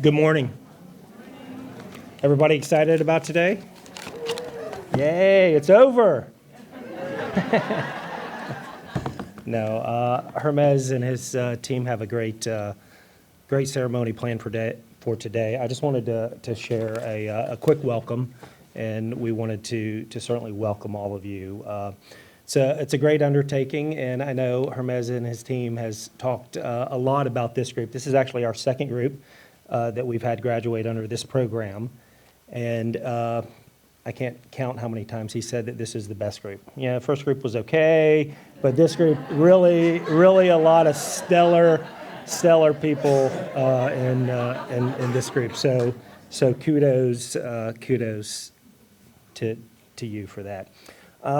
Good morning. Everybody excited about today? Yay, it's over. No, Hermes and his team have a great ceremony planned for today. I just wanted to share a quick welcome, and we wanted to certainly welcome all of you. It's a great undertaking, and I know Hermes and his team has talked a lot about this group. This is actually our second group that we've had graduate under this program, and I can't count how many times he said that this is the best group. Yeah, the first group was okay, but this group really a lot of stellar people in this group. So kudos to you for that.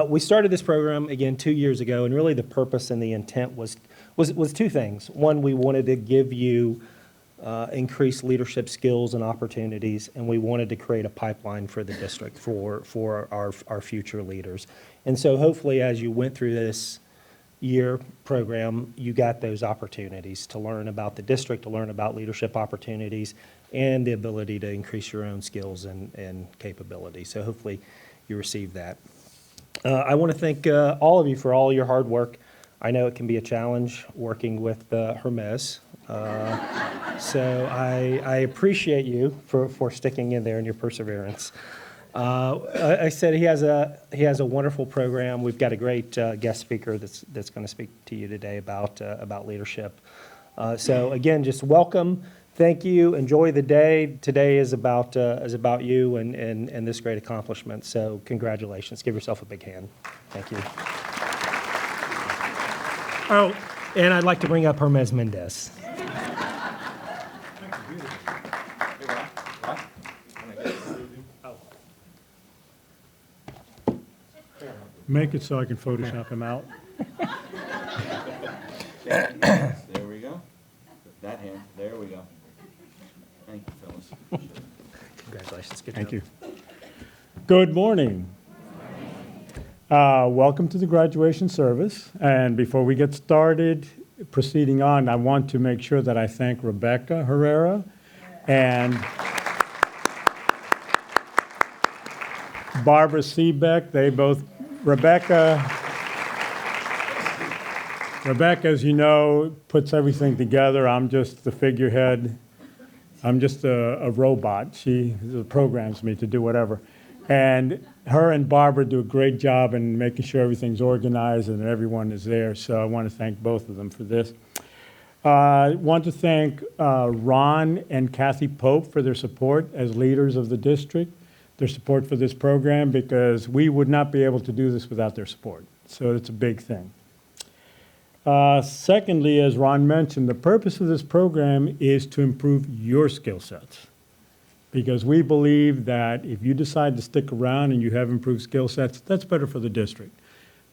We started this program again 2 years ago, and really the purpose and the intent was two things. One, we wanted to give you increased leadership skills and opportunities, and we wanted to create a pipeline for the district for our future leaders. And so hopefully as you went through this year program, you got those opportunities to learn about the district, to learn about leadership opportunities, and the ability to increase your own skills and capabilities. So hopefully you received that. I want to thank all of you for all your hard work. I know it can be a challenge working with Hermes. So I appreciate you for sticking in there and your perseverance. I said he has a wonderful program. We've got a great guest speaker that's going to speak to you today about leadership. So again, just welcome. Thank you. Enjoy the day. Today is about you and this great accomplishment. So congratulations. Give yourself a big hand. Thank you. Oh, and I'd like to bring up Hermes Mendez. Make it so I can Photoshop him out. There we go. That hand. There we go. Thank you, Phyllis. Congratulations. Good Thank job. you. Good morning. Welcome to the graduation service. And before we get started, proceeding on, I want to make sure that I thank Rebecca Herrera and Barbara Seebeck. Rebecca, as you know, puts everything together. I'm just the figurehead. I'm just a robot. She programs me to do whatever. And her and Barbara do a great job in making sure everything's organized and everyone is there. So I want to thank both of them for this. I want to thank Ron and Kathy Pope for their support as leaders of the district, their support for this program, because we would not be able to do this without their support. So it's a big thing. Secondly, as Ron mentioned, the purpose of this program is to improve your skill sets, because we believe that if you decide to stick around and you have improved skill sets, that's better for the district.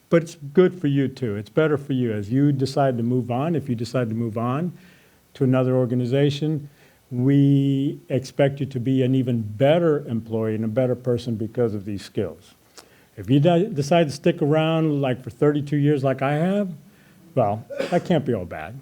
But it's good for you too. It's better for you as you decide to move on. If you decide to move on to another organization, we expect you to be an even better employee and a better person because of these skills. If you decide to stick around like for 32 years like I have, well, that can't be all bad.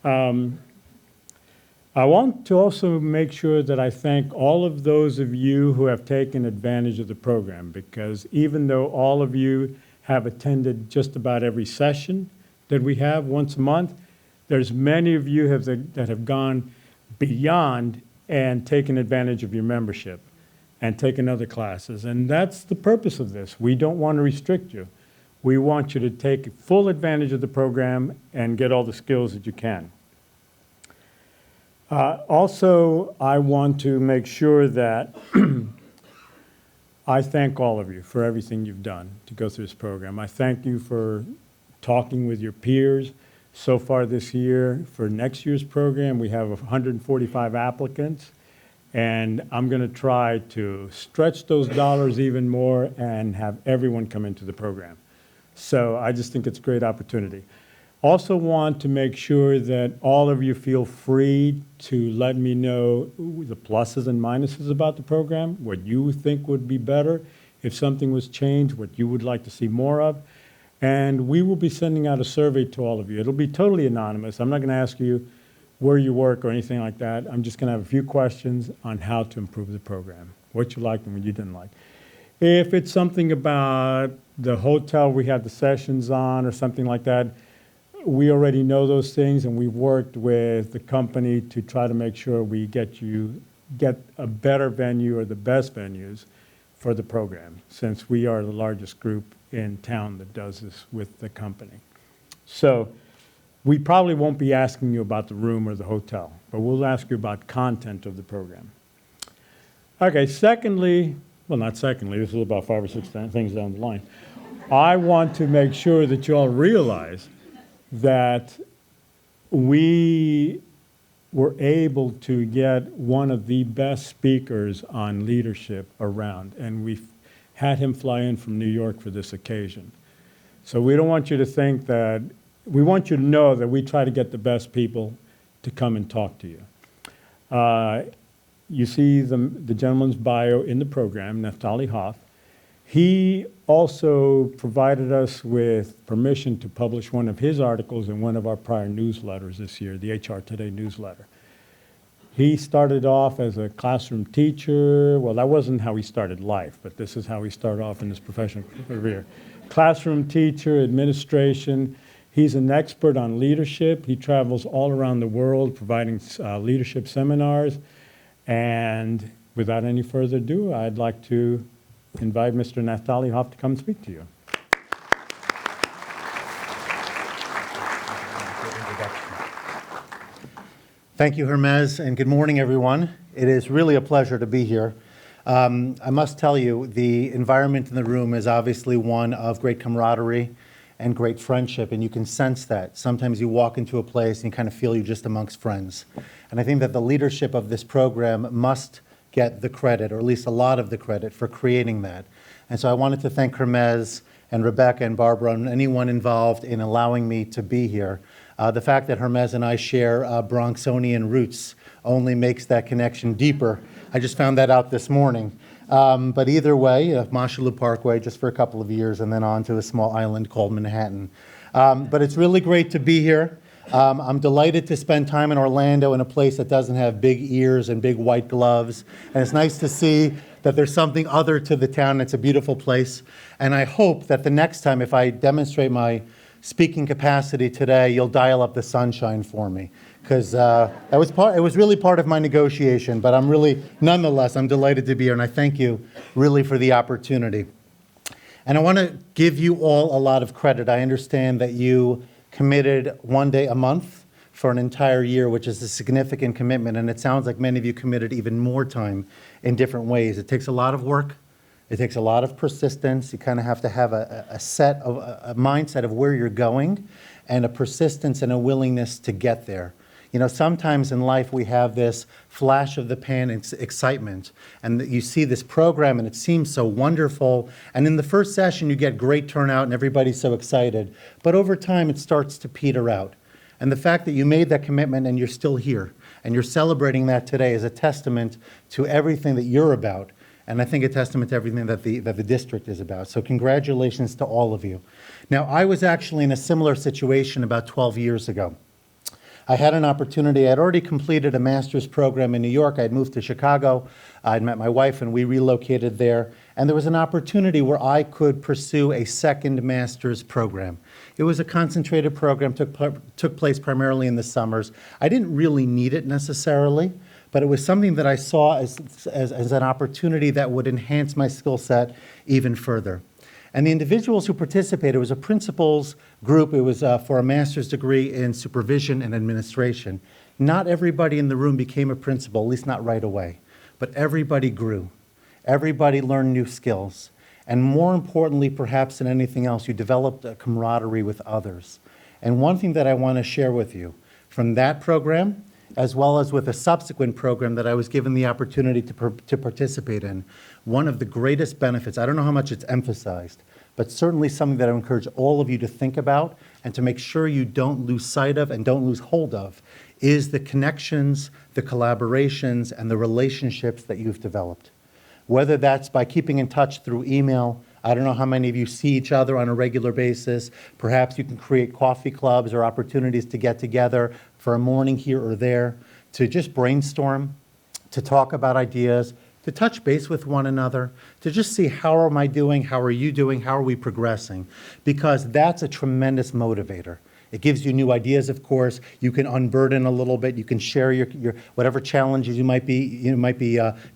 I want to also make sure that I thank all of those of you who have taken advantage of the program, because even though all of you have attended just about every session that we have once a month, there's many of you that have gone beyond and taken advantage of your membership and taken other classes. And that's the purpose of this. We don't want to restrict you. We want you to take full advantage of the program and get all the skills that you can. Also, I want to make sure that I thank all of you for everything you've done to go through this program. I thank you for talking with your peers. So far this year, for next year's program, we have 145 applicants, and I'm going to try to stretch those dollars even more and have everyone come into the program. So I just think it's a great opportunity. Also want to make sure that all of you feel free to let me know the pluses and minuses about the program, what you think would be better, if something was changed, what you would like to see more of. And we will be sending out a survey to all of you. It'll be totally anonymous. I'm not going to ask you where you work or anything like that. I'm just going to have a few questions on how to improve the program, what you liked and what you didn't like. If it's something about the hotel we had the sessions on or something like that, we already know those things, and we've worked with the company to try to make sure we get a better venue or the best venues for the program, since we are the largest group in town that does this with the company. So we probably won't be asking you about the room or the hotel, but we'll ask you about content of the program. Okay, secondly, well, not secondly, this is about 5 or 6 things down the line. I want to make sure that you all realize that we were able to get one of the best speakers on leadership around, and we had him fly in from New York for this occasion. So we don't want you to think that, we want you to know that we try to get the best people to come and talk to you. You see the gentleman's bio in the program, Naphtali Hoff. He also provided us with permission to publish one of his articles in one of our prior newsletters this year, the HR Today newsletter. He started off as a classroom teacher. Well, that wasn't how he started life, but this is how he started off in his professional career. Classroom teacher, administration. He's an expert on leadership. He travels all around the world providing leadership seminars. And without any further ado, I'd like to invite Mr. Naphtali Hoff to come and speak to you. Thank you, Hermes, and good morning, everyone. It is really a pleasure to be here. I must tell you, the environment in the room is obviously one of great camaraderie and great friendship, and you can sense that. Sometimes you walk into a place and you kind of feel you're just amongst friends. And I think that the leadership of this program must get the credit, or at least a lot of the credit, for creating that. And so I wanted to thank Hermes and Rebecca and Barbara and anyone involved in allowing me to be here. The fact that Hermes and I share Bronxonian roots only makes that connection deeper. I just found that out this morning. But either way, Mashalou Parkway just for a couple of years and then on to a small island called Manhattan. But it's really great to be here. I'm delighted to spend time in Orlando in a place that doesn't have big ears and big white gloves. And it's nice to see that there's something other to the town. It's a beautiful place. And I hope that the next time, if I demonstrate my speaking capacity today, you'll dial up the sunshine for me. Because it was really part of my negotiation. But nonetheless, I'm delighted to be here. And I thank you really for the opportunity. And I want to give you all a lot of credit. I understand that you committed 1 day a month for an entire year, which is a significant commitment. And it sounds like many of you committed even more time in different ways. It takes a lot of work. It takes a lot of persistence. You kind of have to have a mindset of where you're going and a persistence and a willingness to get there. You know, sometimes in life we have this flash of the pan excitement, and you see this program and it seems so wonderful. And in the first session you get great turnout and everybody's so excited. But over time it starts to peter out. And the fact that you made that commitment and you're still here and you're celebrating that today is a testament to everything that you're about. And I think a testament to everything that the district is about. So congratulations to all of you. Now, I was actually in a similar situation about 12 years ago. I had an opportunity. I had already completed a master's program in New York. I had moved to Chicago. I'd met my wife and we relocated there. And there was an opportunity where I could pursue a second master's program. It was a concentrated program, took place primarily in the summers. I didn't really need it necessarily, but it was something that I saw as an opportunity that would enhance my skill set even further. And the individuals who participated, it was a principals group. It was for a master's degree in supervision and administration. Not everybody in the room became a principal, at least not right away. But everybody grew. Everybody learned new skills. And more importantly, perhaps than anything else, you developed a camaraderie with others. And one thing that I want to share with you from that program, as well as with a subsequent program that I was given the opportunity to participate in, one of the greatest benefits, I don't know how much it's emphasized, but certainly something that I encourage all of you to think about and to make sure you don't lose sight of and don't lose hold of, is the connections, the collaborations, and the relationships that you've developed. Whether that's by keeping in touch through email, I don't know how many of you see each other on a regular basis. Perhaps you can create coffee clubs or opportunities to get together for a morning here or there, to just brainstorm, to talk about ideas, to touch base with one another, to just see how am I doing, how are you doing, how are we progressing, because that's a tremendous motivator. It gives you new ideas, of course. You can unburden a little bit. You can share your whatever challenges you might be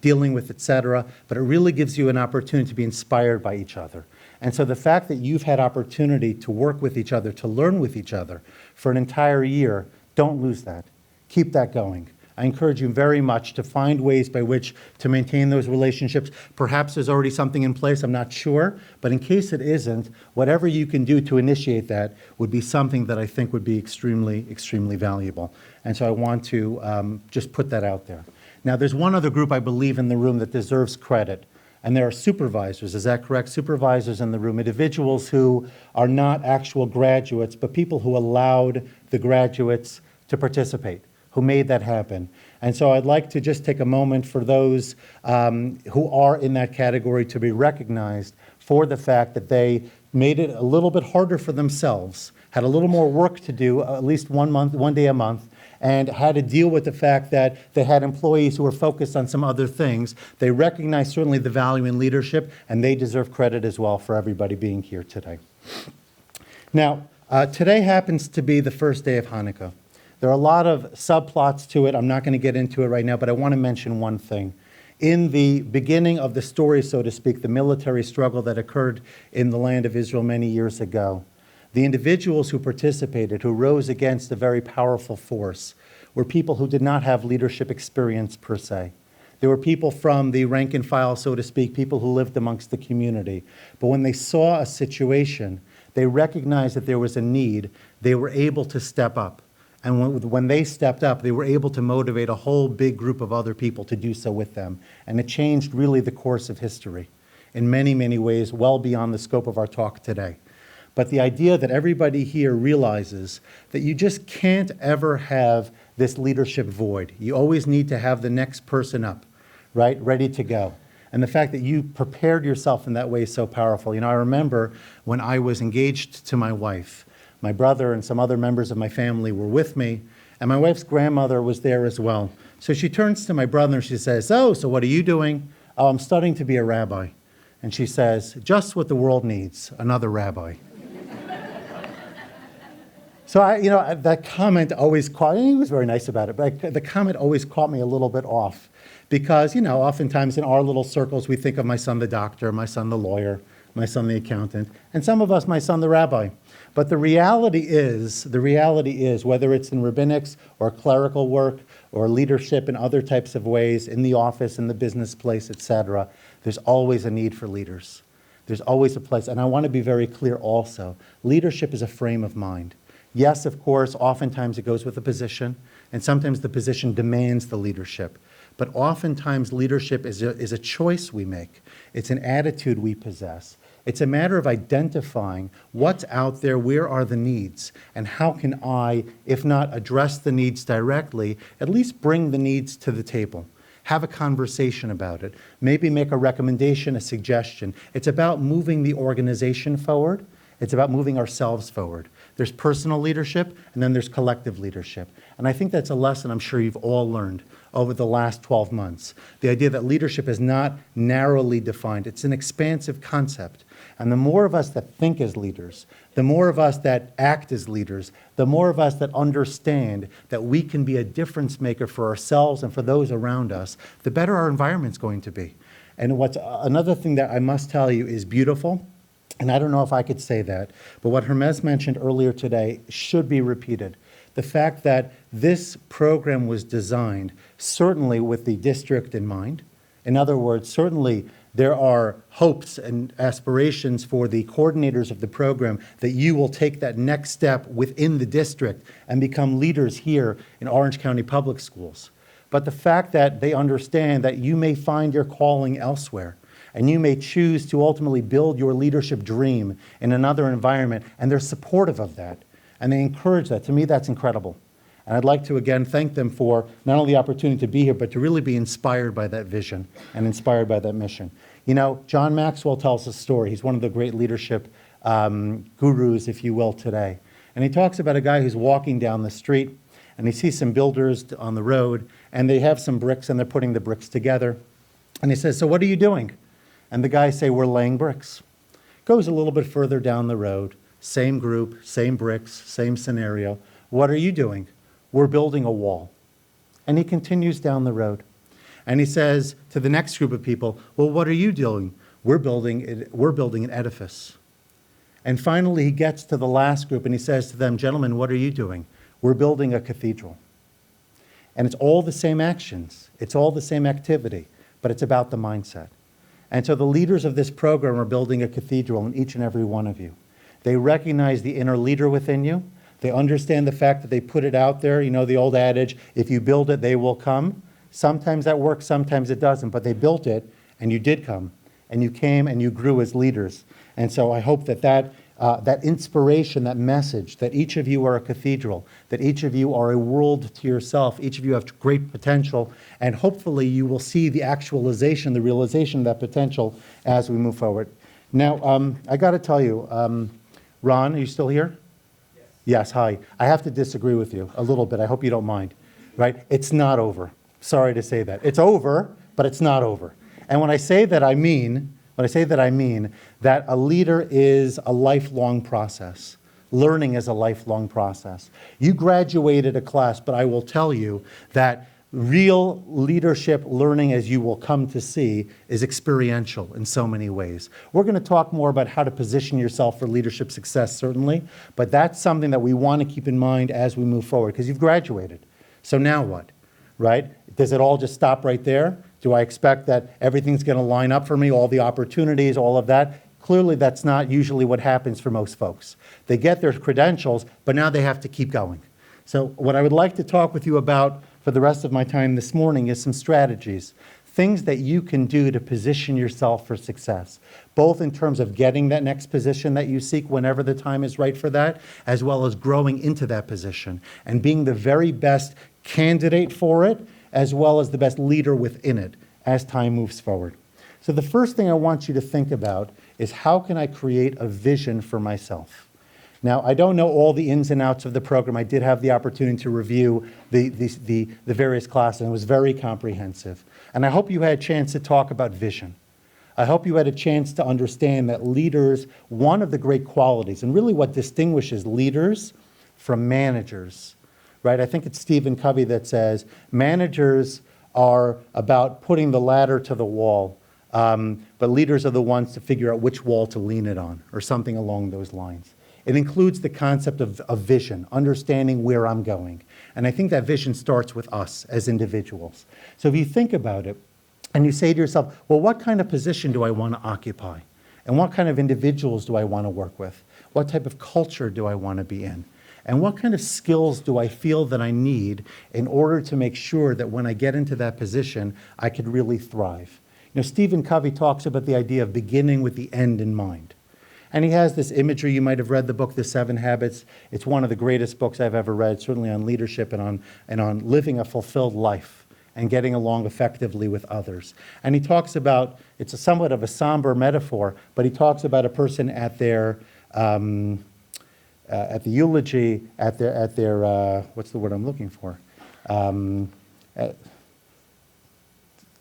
dealing with, etc. But it really gives you an opportunity to be inspired by each other. And so the fact that you've had opportunity to work with each other, to learn with each other for an entire year, don't lose that. Keep that going. I encourage you very much to find ways by which to maintain those relationships. Perhaps there's already something in place, I'm not sure, but in case it isn't, whatever you can do to initiate that would be something that I think would be extremely, extremely valuable. And so I want to just put that out there. Now, there's one other group I believe in the room that deserves credit, and there are supervisors. Is that correct? Supervisors in the room, individuals who are not actual graduates, but people who allowed the graduates to participate, who made that happen. And so I'd like to just take a moment for those who are in that category to be recognized for the fact that they made it a little bit harder for themselves, had a little more work to do, at least one day a month, and had to deal with the fact that they had employees who were focused on some other things. They recognize certainly the value in leadership, and they deserve credit as well for everybody being here today. Now, today happens to be the first day of Hanukkah. There are a lot of subplots to it. I'm not going to get into it right now, but I want to mention one thing. In the beginning of the story, so to speak, the military struggle that occurred in the land of Israel many years ago, the individuals who participated, who rose against a very powerful force, were people who did not have leadership experience per se. There were people from the rank and file, so to speak, people who lived amongst the community. But when they saw a situation, they recognized that there was a need. They were able to step up. And when they stepped up, they were able to motivate a whole big group of other people to do so with them. And it changed really the course of history in many, many ways, well beyond the scope of our talk today. But the idea that everybody here realizes that you just can't ever have this leadership void. You always need to have the next person up, right, ready to go. And the fact that you prepared yourself in that way is so powerful. You know, I remember when I was engaged to my wife, my brother and some other members of my family were with me, and my wife's grandmother was there as well. So she turns to my brother and she says, "Oh, so what are you doing?" "Oh, I'm studying to be a rabbi." And she says, "Just what the world needs, another rabbi." So that comment always caught me. He was very nice about it, but the comment always caught me a little bit off because, oftentimes in our little circles, we think of my son the doctor, my son the lawyer, my son the accountant, and some of us, my son the rabbi. But the reality is, whether it's in rabbinics or clerical work or leadership in other types of ways, in the office, in the business place, etc., there's always a need for leaders. There's always a place. And I want to be very clear also, leadership is a frame of mind. Yes, of course, oftentimes it goes with a position, and sometimes the position demands the leadership. But oftentimes leadership is a choice we make. It's an attitude we possess. It's a matter of identifying what's out there, where are the needs, and how can I, if not address the needs directly, at least bring the needs to the table. Have a conversation about it. Maybe make a recommendation, a suggestion. It's about moving the organization forward. It's about moving ourselves forward. There's personal leadership, and then there's collective leadership. And I think that's a lesson I'm sure you've all learned over the last 12 months. The idea that leadership is not narrowly defined. It's an expansive concept. And the more of us that think as leaders, the more of us that act as leaders, the more of us that understand that we can be a difference maker for ourselves and for those around us, the better our environment's going to be. And what's another thing that I must tell you is beautiful, and I don't know if I could say that, but what Hermes mentioned earlier today should be repeated. The fact that this program was designed certainly with the district in mind. In other words, certainly there are hopes and aspirations for the coordinators of the program that you will take that next step within the district and become leaders here in Orange County Public Schools. But the fact that they understand that you may find your calling elsewhere, and you may choose to ultimately build your leadership dream in another environment, and they're supportive of that, and they encourage that. To me, that's incredible. And I'd like to again thank them for not only the opportunity to be here, but to really be inspired by that vision and inspired by that mission. You know, John Maxwell tells a story. He's one of the great leadership gurus, if you will, today. And he talks about a guy who's walking down the street, and he sees some builders on the road, and they have some bricks, and they're putting the bricks together. And he says, "So what are you doing?" And the guys say, "We're laying bricks." Goes a little bit further down the road, same group, same bricks, same scenario. "What are you doing?" "We're building a wall." And he continues down the road. And he says to the next group of people, "Well, what are you doing?" We're building an edifice." And finally, he gets to the last group and he says to them, "Gentlemen, what are you doing?" "We're building a cathedral." And it's all the same actions. It's all the same activity, but it's about the mindset. And so the leaders of this program are building a cathedral in each and every one of you. They recognize the inner leader within you. They understand the fact that they put it out there. You know the old adage, if you build it, they will come. Sometimes that works, sometimes it doesn't, but they built it and you did come and you came and you grew as leaders. And so I hope that inspiration, that message, that each of you are a cathedral, that each of you are a world to yourself, each of you have great potential, and hopefully you will see the actualization, the realization of that potential as we move forward. Now, I got to tell you, Ron, are you still here? Yes. Yes, hi. I have to disagree with you a little bit. I hope you don't mind. Right? It's not over. Sorry to say that. It's over, but it's not over. And when I say that, I mean that a leader is a lifelong process. Learning is a lifelong process. You graduated a class, but I will tell you that real leadership learning, as you will come to see, is experiential in so many ways. We're going to talk more about how to position yourself for leadership success, certainly, but that's something that we want to keep in mind as we move forward, because you've graduated. So now what, right? Does it all just stop right there? Do I expect that everything's going to line up for me, all the opportunities, all of that? Clearly, that's not usually what happens for most folks. They get their credentials, but now they have to keep going. So what I would like to talk with you about for the rest of my time this morning is some strategies, things that you can do to position yourself for success, both in terms of getting that next position that you seek whenever the time is right for that, as well as growing into that position and being the very best candidate for it, as well as the best leader within it as time moves forward. So the first thing I want you to think about is, how can I create a vision for myself? Now, I don't know all the ins and outs of the program. I did have the opportunity to review the various classes, and it was very comprehensive. And I hope you had a chance to talk about vision. I hope you had a chance to understand that leaders, one of the great qualities, and really what distinguishes leaders from managers, right? I think it's Stephen Covey that says, managers are about putting the ladder to the wall, but leaders are the ones to figure out which wall to lean it on, or something along those lines. It includes the concept of vision, understanding where I'm going. And I think that vision starts with us as individuals. So if you think about it, and you say to yourself, well, what kind of position do I want to occupy? And what kind of individuals do I want to work with? What type of culture do I want to be in? And what kind of skills do I feel that I need in order to make sure that when I get into that position, I could really thrive? You know, Stephen Covey talks about the idea of beginning with the end in mind. And he has this imagery. You might have read the book, The 7 Habits. It's one of the greatest books I've ever read, certainly on leadership and on living a fulfilled life and getting along effectively with others. And he talks about, it's somewhat of a somber metaphor, but he talks about a person at their at the eulogy, at their what's the word I'm looking for? I don't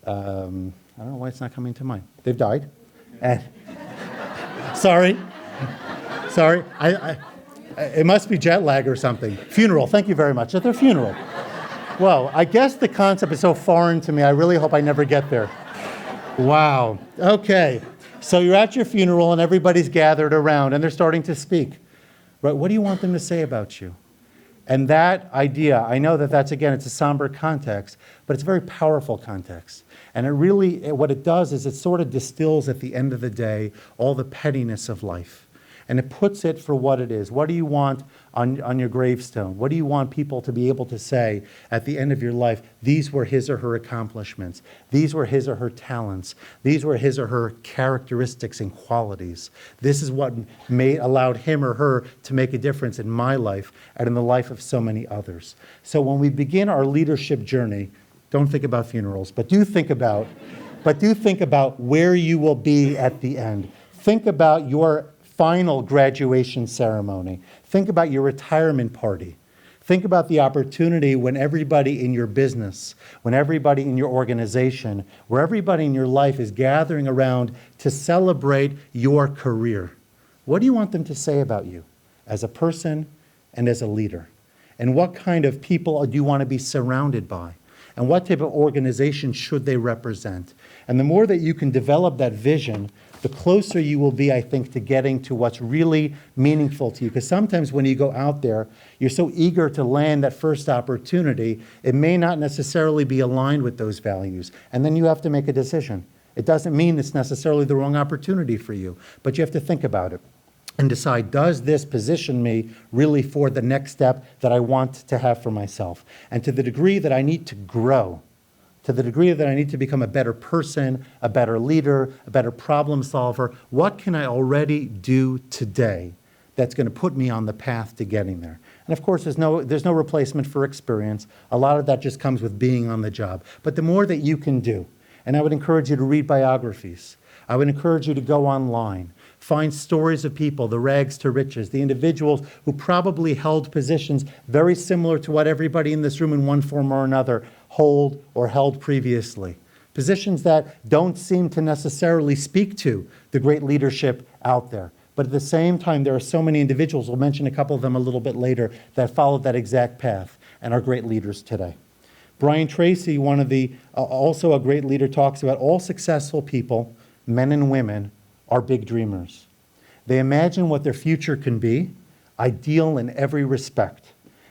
know why it's not coming to mind. They've died. And sorry. It must be jet lag or something. Funeral. Thank you very much. At their funeral. Well, I guess the concept is so foreign to me. I really hope I never get there. Wow. Okay. So you're at your funeral and everybody's gathered around and they're starting to speak. Right? What do you want them to say about you? And that idea, I know that that's, again, it's a somber context, but it's a very powerful context. And it really, what it does is it sort of distills at the end of the day all the pettiness of life. And it puts it for what it is. What do you want on your gravestone? What do you want people to be able to say at the end of your life? These were his or her accomplishments. These were his or her talents. These were his or her characteristics and qualities. This is what allowed him or her to make a difference in my life and in the life of so many others. So when we begin our leadership journey, don't think about funerals, but do think about but do think about where you will be at the end. Think about your final graduation ceremony. Think about your retirement party. Think about the opportunity when everybody in your business, when everybody in your organization, where everybody in your life is gathering around to celebrate your career. What do you want them to say about you as a person and as a leader? And what kind of people do you want to be surrounded by? And what type of organization should they represent? And the more that you can develop that vision, the closer you will be, I think, to getting to what's really meaningful to you. Because sometimes when you go out there, you're so eager to land that first opportunity, it may not necessarily be aligned with those values. And then you have to make a decision. It doesn't mean it's necessarily the wrong opportunity for you, but you have to think about it and decide, does this position me really for the next step that I want to have for myself? And to the degree that I need to grow, to the degree that I need to become a better person, a better leader, a better problem solver, what can I already do today that's going to put me on the path to getting there? And of course, there's no replacement for experience. A lot of that just comes with being on the job. But the more that you can do, and I would encourage you to read biographies. I would encourage you to go online. Find stories of people, the rags to riches, the individuals who probably held positions very similar to what everybody in this room in one form or another hold or held previously. Positions that don't seem to necessarily speak to the great leadership out there. But at the same time, there are so many individuals, we'll mention a couple of them a little bit later, that followed that exact path and are great leaders today. Brian Tracy, also a great leader, talks about all successful people, men and women, are big dreamers. They imagine what their future can be, ideal in every respect.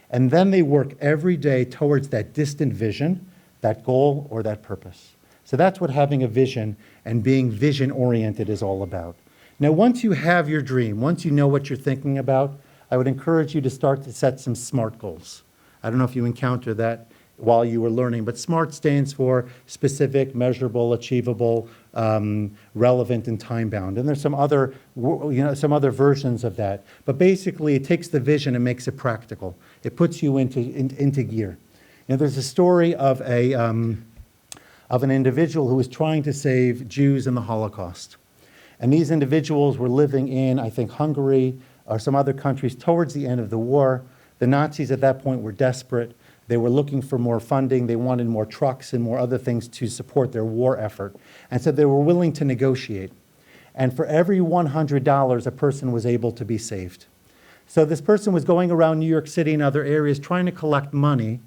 And then they work every day towards that distant vision, that goal, or that purpose. So that's what having a vision and being vision-oriented is all about. Now, once you have your dream, once you know what you're thinking about, I would encourage you to start to set some SMART goals. I don't know if you encounter that while you were learning, but SMART stands for specific, measurable, achievable, relevant, and time-bound. And there's some other versions of that. But basically, it takes the vision and makes it practical. It puts you into gear. There's a story of an individual who was trying to save Jews in the Holocaust. And these individuals were living in, I think, Hungary or some other countries towards the end of the war. The Nazis at that point were desperate. They were looking for more funding. They wanted more trucks and more other things to support their war effort. And so they were willing to negotiate. And for every $100, a person was able to be saved. So this person was going around New York City and other areas trying to collect money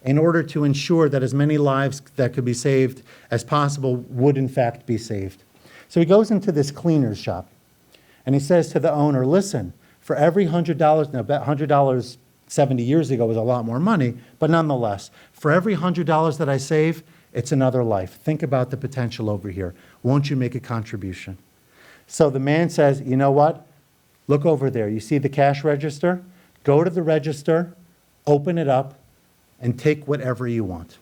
in order to ensure that as many lives that could be saved as possible would in fact be saved. So he goes into this cleaner's shop and he says to the owner, listen, for every $100, now $100 70 years ago was a lot more money, but nonetheless, for every $100 that I save, it's another life. Think about the potential over here. Won't you make a contribution? So the man says, you know what? Look over there. You see the cash register? Go to the register, open it up, and take whatever you want.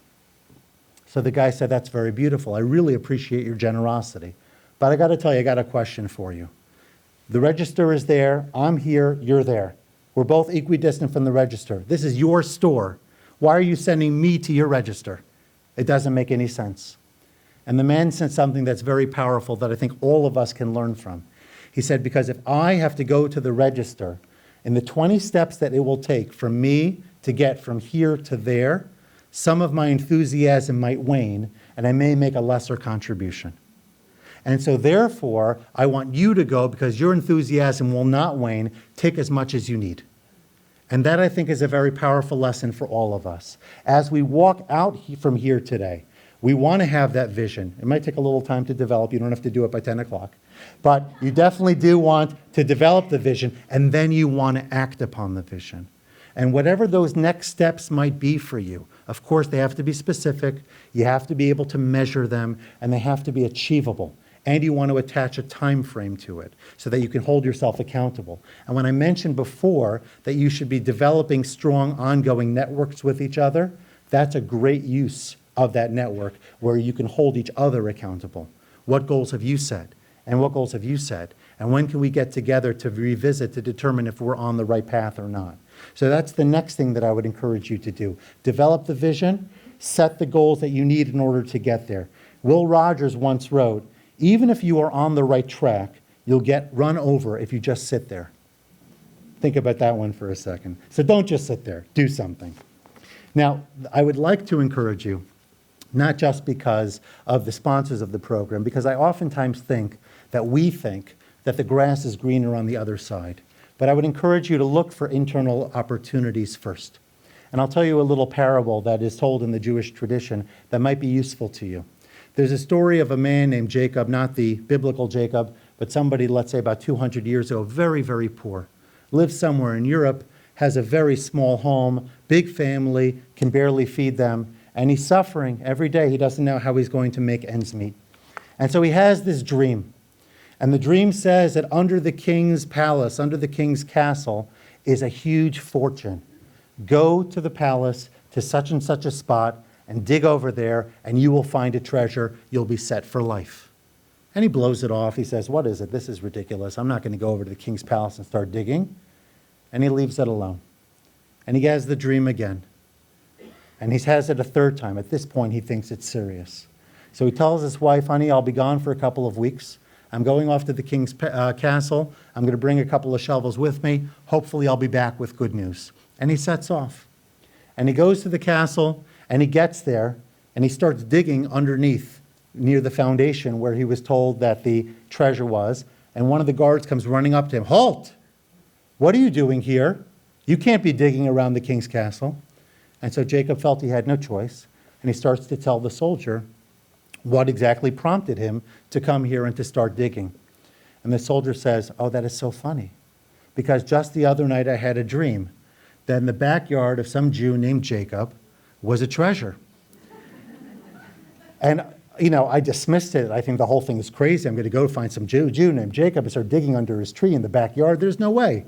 So the guy said, that's very beautiful. I really appreciate your generosity. But I got to tell you, I got a question for you. The register is there. I'm here. You're there. We're both equidistant from the register. This is your store. Why are you sending me to your register? It doesn't make any sense. And the man said something that's very powerful that I think all of us can learn from. He said, because if I have to go to the register, in the 20 steps that it will take for me to get from here to there, some of my enthusiasm might wane, and I may make a lesser contribution. And so therefore, I want you to go because your enthusiasm will not wane. Take as much as you need. And that, I think, is a very powerful lesson for all of us. As we walk out from here today, we want to have that vision. It might take a little time to develop. You don't have to do it by 10 o'clock. But you definitely do want to develop the vision, and then you want to act upon the vision. And whatever those next steps might be for you, of course, they have to be specific. You have to be able to measure them, and they have to be achievable. And you want to attach a time frame to it so that you can hold yourself accountable. And when I mentioned before that you should be developing strong ongoing networks with each other, that's a great use of that network where you can hold each other accountable. What goals have you set? And what goals have you set? And when can we get together to revisit to determine if we're on the right path or not? So that's the next thing that I would encourage you to do. Develop the vision, set the goals that you need in order to get there. Will Rogers once wrote, "Even if you are on the right track, you'll get run over if you just sit there." Think about that one for a second. So don't just sit there, do something. Now, I would like to encourage you, not just because of the sponsors of the program, because I oftentimes think that the grass is greener on the other side. But I would encourage you to look for internal opportunities first. And I'll tell you a little parable that is told in the Jewish tradition that might be useful to you. There's a story of a man named Jacob, not the biblical Jacob, but somebody, let's say about 200 years ago, very, very poor, lives somewhere in Europe, has a very small home, big family, can barely feed them, and he's suffering every day. He doesn't know how he's going to make ends meet. And so he has this dream. And the dream says that under the king's palace, under the king's castle, is a huge fortune. Go to the palace to such and such a spot and dig over there, and you will find a treasure. You'll be set for life. And he blows it off. He says, "What is it? This is ridiculous. I'm not going to go over to the king's palace and start digging." And he leaves it alone. And he has the dream again. And he has it a third time. At this point, he thinks it's serious. So he tells his wife, "Honey, I'll be gone for a couple of weeks. I'm going off to the king's castle. I'm going to bring a couple of shovels with me. Hopefully, I'll be back with good news." And he sets off. And he goes to the castle, and he gets there, and he starts digging underneath, near the foundation where he was told that the treasure was. And one of the guards comes running up to him. "Halt! What are you doing here? You can't be digging around the king's castle." And so Jacob felt he had no choice, and he starts to tell the soldier what exactly prompted him to come here and to start digging. And the soldier says, "Oh, that is so funny, because just the other night I had a dream that in the backyard of some Jew named Jacob was a treasure." And, I dismissed it. I think the whole thing is crazy. I'm going to go find some Jew named Jacob and start digging under his tree in the backyard. There's no way.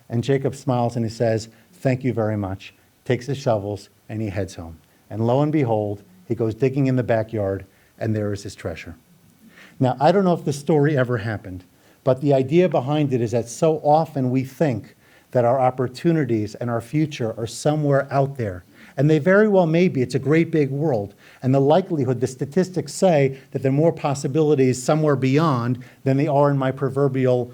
And Jacob smiles and he says, "Thank you very much," takes his shovels, and he heads home. And lo and behold, he goes digging in the backyard, and there is his treasure. Now, I don't know if this story ever happened, but the idea behind it is that so often we think that our opportunities and our future are somewhere out there. And they very well may be. It's a great big world. And the likelihood, the statistics say that there are more possibilities somewhere beyond than they are in my proverbial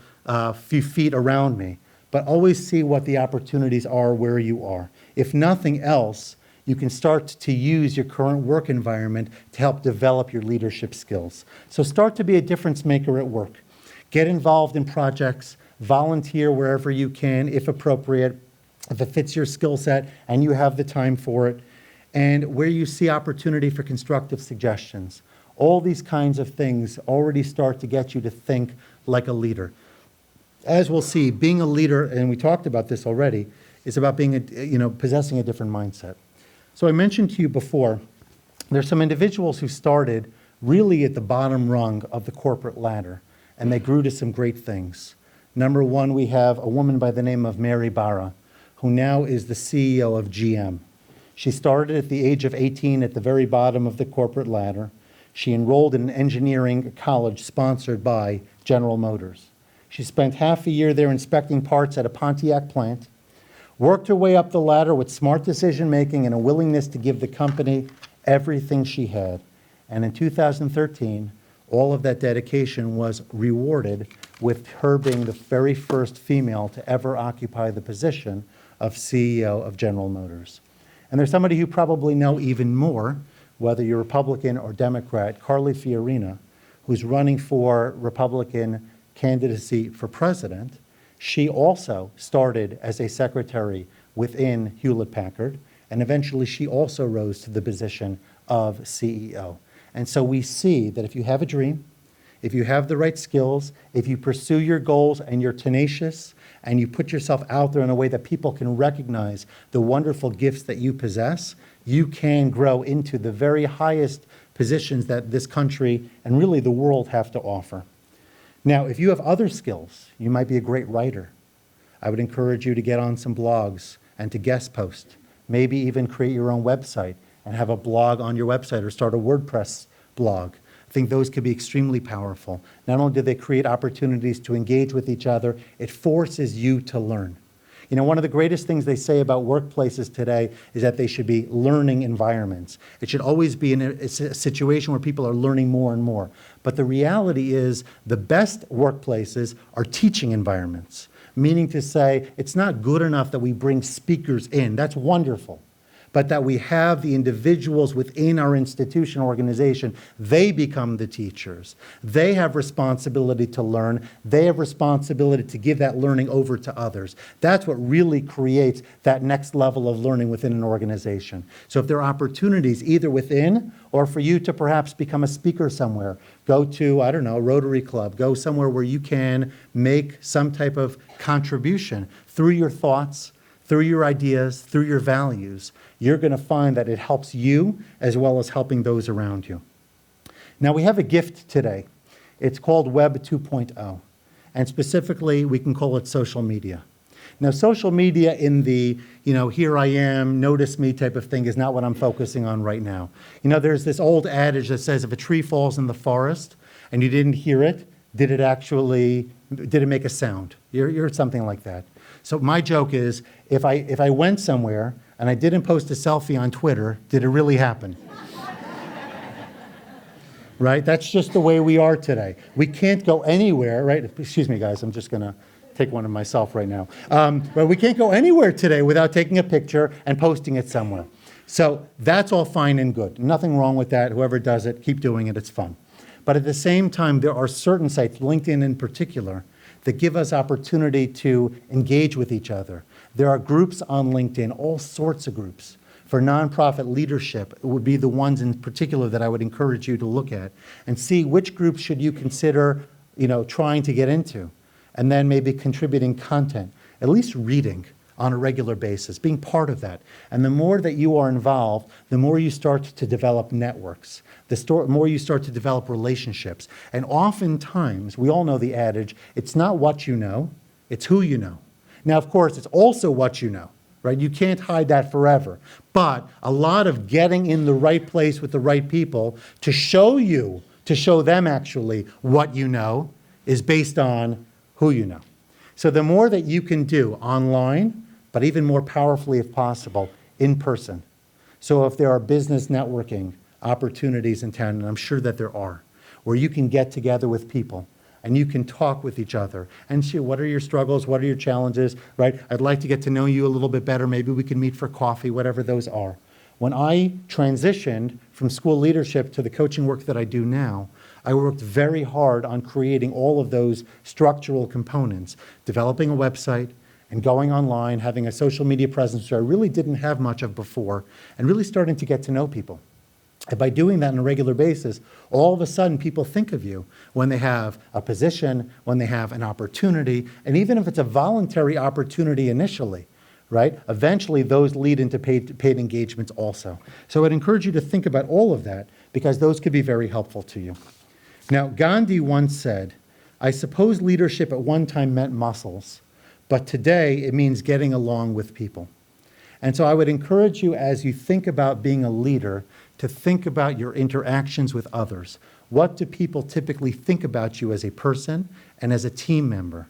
few feet around me. But always see what the opportunities are where you are. If nothing else, you can start to use your current work environment to help develop your leadership skills. So start to be a difference maker at work. Get involved in projects, volunteer wherever you can, if appropriate, if it fits your skill set and you have the time for it, and where you see opportunity for constructive suggestions. All these kinds of things already start to get you to think like a leader. As we'll see, being a leader, and we talked about this already, is about being possessing a different mindset. So I mentioned to you before, there's some individuals who started really at the bottom rung of the corporate ladder, and they grew to some great things. Number one, we have a woman by the name of Mary Barra, who now is the CEO of GM. She started at the age of 18 at the very bottom of the corporate ladder. She enrolled in an engineering college sponsored by General Motors. She spent half a year there inspecting parts at a Pontiac plant, worked her way up the ladder with smart decision-making and a willingness to give the company everything she had. And in 2013, all of that dedication was rewarded with her being the very first female to ever occupy the position of CEO of General Motors. And there's somebody you probably know even more, whether you're Republican or Democrat, Carly Fiorina, who's running for Republican candidacy for president. She also started as a secretary within Hewlett-Packard, and eventually she also rose to the position of CEO. And so we see that if you have a dream, if you have the right skills, if you pursue your goals and you're tenacious, and you put yourself out there in a way that people can recognize the wonderful gifts that you possess, you can grow into the very highest positions that this country and really the world have to offer. Now, if you have other skills, you might be a great writer. I would encourage you to get on some blogs and to guest post, maybe even create your own website and have a blog on your website or start a WordPress blog. I think those could be extremely powerful. Not only do they create opportunities to engage with each other, it forces you to learn. You know, one of the greatest things they say about workplaces today is that they should be learning environments. It should always be in a situation where people are learning more and more. But the reality is the best workplaces are teaching environments, meaning to say it's not good enough that we bring speakers in. That's wonderful. But that we have the individuals within our institution organization, they become the teachers. They have responsibility to learn. They have responsibility to give that learning over to others. That's what really creates that next level of learning within an organization. So if there are opportunities either within or for you to perhaps become a speaker somewhere, go to, I don't know, a Rotary Club, go somewhere where you can make some type of contribution through your thoughts, through your ideas, through your values, you're going to find that it helps you as well as helping those around you. Now, we have a gift today. It's called Web 2.0, and specifically, we can call it social media. Now, social media in the, here I am, notice me type of thing is not what I'm focusing on right now. There's this old adage that says if a tree falls in the forest and you didn't hear it, did it make a sound? You're something like that. So my joke is, if I went somewhere and I didn't post a selfie on Twitter, did it really happen? Right? That's just the way we are today. We can't go anywhere, right? Excuse me, guys, I'm just going to take one of myself right now. But we can't go anywhere today without taking a picture and posting it somewhere. So that's all fine and good. Nothing wrong with that. Whoever does it, keep doing it. It's fun. But at the same time, there are certain sites, LinkedIn in particular, that give us opportunity to engage with each other. There are groups on LinkedIn, all sorts of groups. For nonprofit leadership, it would be the ones in particular that I would encourage you to look at and see which groups should you consider, trying to get into, and then maybe contributing content, at least reading on a regular basis, being part of that. And the more that you are involved, the more you start to develop networks, the more you start to develop relationships. And oftentimes, we all know the adage, it's not what you know, it's who you know. Now, of course, it's also what you know, right? You can't hide that forever. But a lot of getting in the right place with the right people to show them actually what you know is based on who you know. So the more that you can do online, but even more powerfully if possible, in person. So if there are business networking opportunities in town, and I'm sure that there are, where you can get together with people and you can talk with each other and see what are your struggles, what are your challenges, right? I'd like to get to know you a little bit better. Maybe we can meet for coffee, whatever those are. When I transitioned from school leadership to the coaching work that I do now, I worked very hard on creating all of those structural components, developing a website and going online, having a social media presence, which I really didn't have much of before, and really starting to get to know people. And by doing that on a regular basis, all of a sudden people think of you when they have a position, when they have an opportunity, and even if it's a voluntary opportunity initially, right? Eventually those lead into paid engagements also. So I'd encourage you to think about all of that because those could be very helpful to you. Now, Gandhi once said, I suppose leadership at one time meant muscles, but today it means getting along with people. And so I would encourage you as you think about being a leader to think about your interactions with others. What do people typically think about you as a person and as a team member?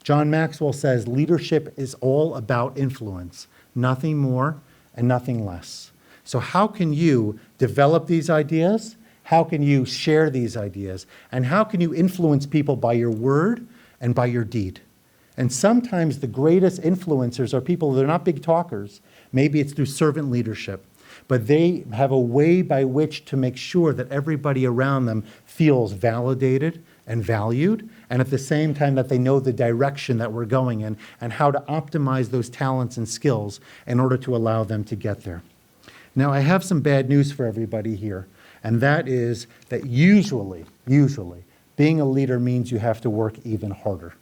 John Maxwell says leadership is all about influence, nothing more and nothing less. So how can you develop these ideas? How can you share these ideas? And how can you influence people by your word and by your deed? And sometimes the greatest influencers are people that are not big talkers. Maybe it's through servant leadership. But they have a way by which to make sure that everybody around them feels validated and valued, and at the same time that they know the direction that we're going in and how to optimize those talents and skills in order to allow them to get there. Now, I have some bad news for everybody here, and that is that usually, being a leader means you have to work even harder.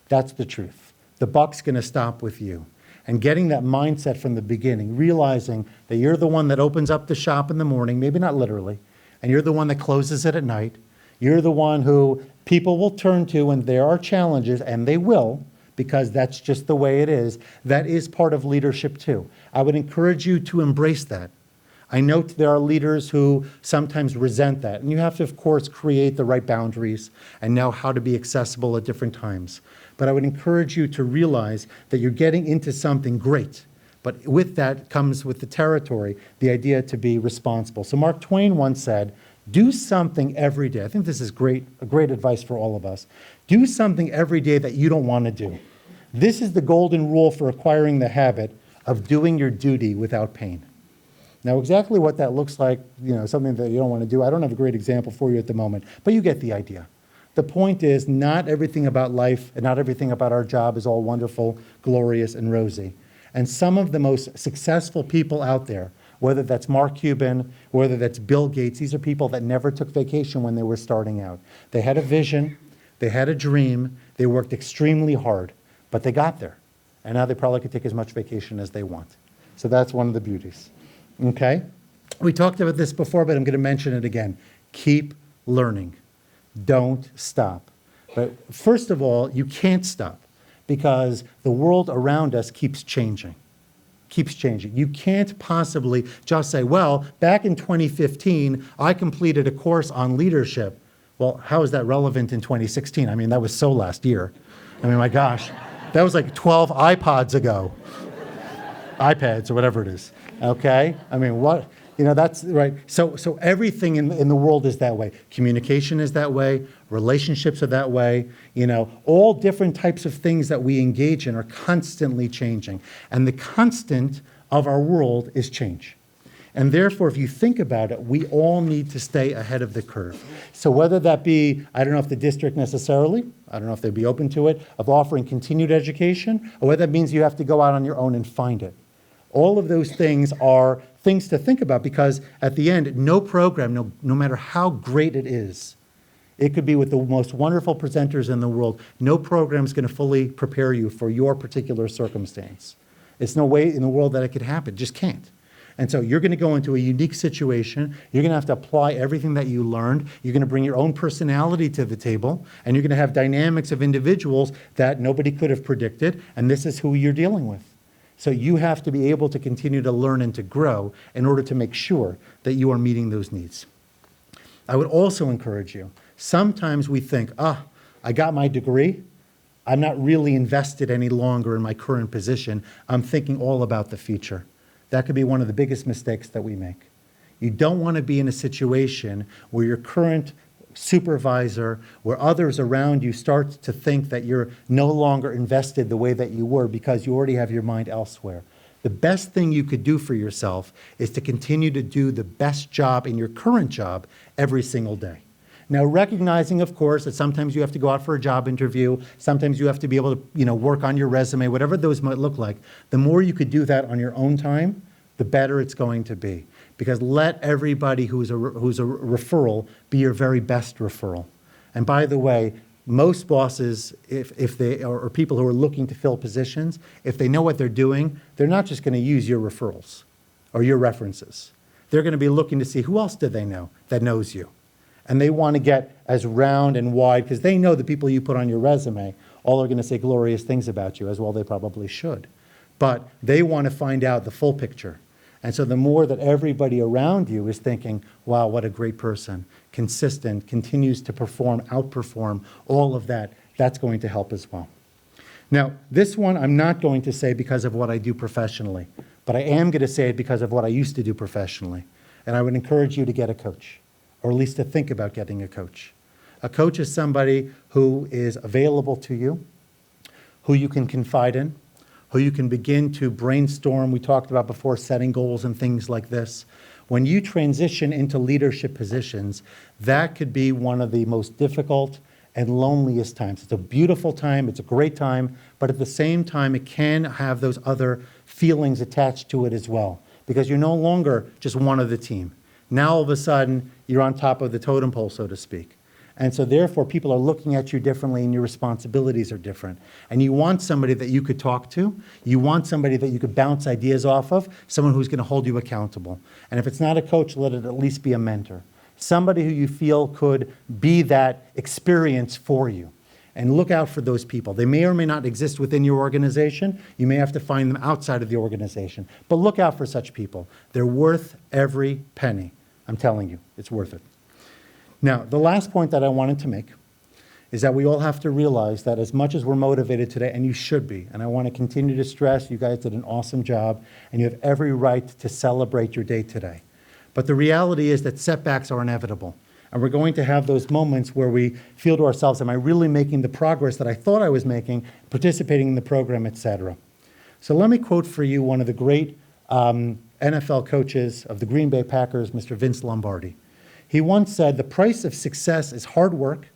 That's the truth. The buck's going to stop with you. And getting that mindset from the beginning, realizing that you're the one that opens up the shop in the morning, maybe not literally, and you're the one that closes it at night. You're the one who people will turn to when there are challenges, and they will, because that's just the way it is. That is part of leadership too. I would encourage you to embrace that. I note there are leaders who sometimes resent that. And you have to, of course, create the right boundaries and know how to be accessible at different times. But I would encourage you to realize that you're getting into something great. But with that comes with the territory, the idea to be responsible. So Mark Twain once said, do something every day. I think this is great advice for all of us. Do something every day that you don't want to do. This is the golden rule for acquiring the habit of doing your duty without pain. Now, exactly what that looks like, something that you don't want to do, I don't have a great example for you at the moment, but you get the idea. The point is, not everything about life and not everything about our job is all wonderful, glorious, and rosy. And some of the most successful people out there, whether that's Mark Cuban, whether that's Bill Gates, these are people that never took vacation when they were starting out. They had a vision, they had a dream, they worked extremely hard, but they got there. And now they probably could take as much vacation as they want. So that's one of the beauties. Okay? We talked about this before, but I'm going to mention it again. Keep learning. Don't stop. But first of all, you can't stop because the world around us keeps changing. Keeps changing. You can't possibly just say, well, back in 2015, I completed a course on leadership. Well, how is that relevant in 2016? I mean, that was so last year. I mean, my gosh, that was like 12 iPods ago. iPads or whatever it is. Okay? I mean, what? That's right. So everything in the world is that way. Communication is that way. Relationships are that way. All different types of things that we engage in are constantly changing. And the constant of our world is change. And therefore, if you think about it, we all need to stay ahead of the curve. So whether that be, I don't know if the district necessarily, I don't know if they'd be open to it, of offering continued education, or whether that means you have to go out on your own and find it. All of those things are things to think about because at the end, no program, no matter how great it is, it could be with the most wonderful presenters in the world, no program is going to fully prepare you for your particular circumstance. It's no way in the world that it could happen, just can't. And so you're going to go into a unique situation. You're going to have to apply everything that you learned. You're going to bring your own personality to the table, and you're going to have dynamics of individuals that nobody could have predicted, and this is who you're dealing with. So you have to be able to continue to learn and to grow in order to make sure that you are meeting those needs. I would also encourage you, sometimes we think, I got my degree. I'm not really invested any longer in my current position. I'm thinking all about the future. That could be one of the biggest mistakes that we make. You don't want to be in a situation where your current supervisor, where others around you start to think that you're no longer invested the way that you were because you already have your mind elsewhere. The best thing you could do for yourself is to continue to do the best job in your current job every single day. Now, recognizing, of course, that sometimes you have to go out for a job interview, sometimes you have to be able to, work on your resume, whatever those might look like. The more you could do that on your own time, the better it's going to be. Because let everybody who's a referral be your very best referral. And by the way, most bosses, if they or people who are looking to fill positions, if they know what they're doing, they're not just going to use your referrals or your references. They're going to be looking to see who else do they know that knows you. And they want to get as round and wide because they know the people you put on your resume all are going to say glorious things about you, as well they probably should. But they want to find out the full picture. And so the more that everybody around you is thinking, wow, what a great person, consistent, continues to perform, outperform, all of that, that's going to help as well. Now, this one I'm not going to say because of what I do professionally, but I am going to say it because of what I used to do professionally. And I would encourage you to get a coach, or at least to think about getting a coach. A coach is somebody who is available to you, who you can confide in, who you can begin to brainstorm. We talked about before setting goals and things like this. When you transition into leadership positions, that could be one of the most difficult and loneliest times. It's a beautiful time, it's a great time, but at the same time, it can have those other feelings attached to it as well, because you're no longer just one of the team. Now, all of a sudden, you're on top of the totem pole, so to speak. And so therefore, people are looking at you differently and your responsibilities are different. And you want somebody that you could talk to. You want somebody that you could bounce ideas off of, someone who's going to hold you accountable. And if it's not a coach, let it at least be a mentor. Somebody who you feel could be that experience for you. and look out for those people. They may or may not exist within your organization. You may have to find them outside of the organization. But look out for such people. They're worth every penny. I'm telling you, it's worth it. Now, the last point that I wanted to make is that we all have to realize that as much as we're motivated today, and you should be, and I want to continue to stress, you guys did an awesome job, and you have every right to celebrate your day today. But the reality is that setbacks are inevitable. And we're going to have those moments where we feel to ourselves, am I really making the progress that I thought I was making, participating in the program, et cetera? So let me quote for you one of the great NFL coaches of the Green Bay Packers, Mr. Vince Lombardi. He once said, the price of success is hard work,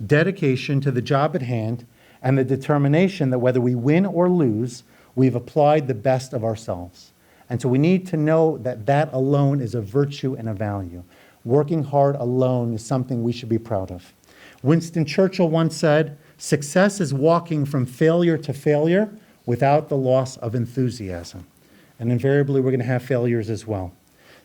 dedication to the job at hand, and the determination that whether we win or lose, we've applied the best of ourselves. And so we need to know that that alone is a virtue and a value. Working hard alone is something we should be proud of. Winston Churchill once said, success is walking from failure to failure without the loss of enthusiasm. And invariably, we're going to have failures as well.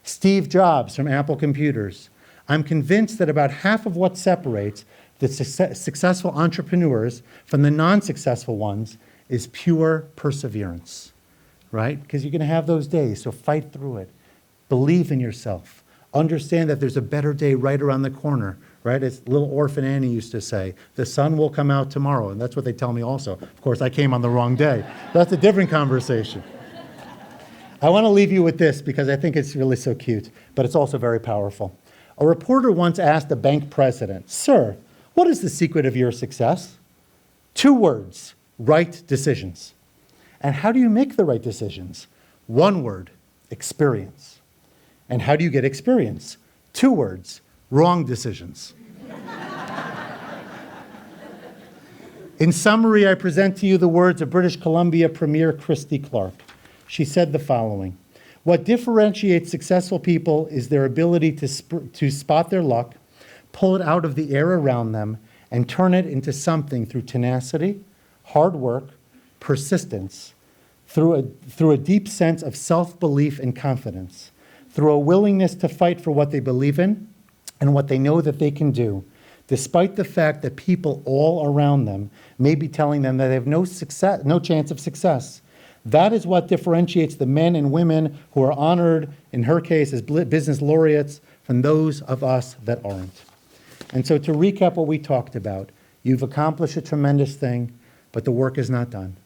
Steve Jobs from Apple Computers. I'm convinced that about half of what separates the successful entrepreneurs from the non-successful ones is pure perseverance, right? Because you're going to have those days, so fight through it. Believe in yourself. Understand that there's a better day right around the corner, right? As little orphan Annie used to say, the sun will come out tomorrow, and that's what they tell me also. Of course, I came on the wrong day. That's a different conversation. I want to leave you with this because I think it's really so cute, but it's also very powerful. A reporter once asked a bank president, sir, what is the secret of your success? 2 words, right decisions. And how do you make the right decisions? 1 word, experience. And how do you get experience? 2 words, wrong decisions. In summary, I present to you the words of British Columbia Premier Christy Clark. She said the following, what differentiates successful people is their ability to spot their luck, pull it out of the air around them, and turn it into something through tenacity, hard work, persistence, through a deep sense of self-belief and confidence, through a willingness to fight for what they believe in and what they know that they can do, despite the fact that people all around them may be telling them that they have no chance of success. That is what differentiates the men and women who are honored, in her case, as business laureates, from those of us that aren't. And so to recap what we talked about, you've accomplished a tremendous thing, but the work is not done.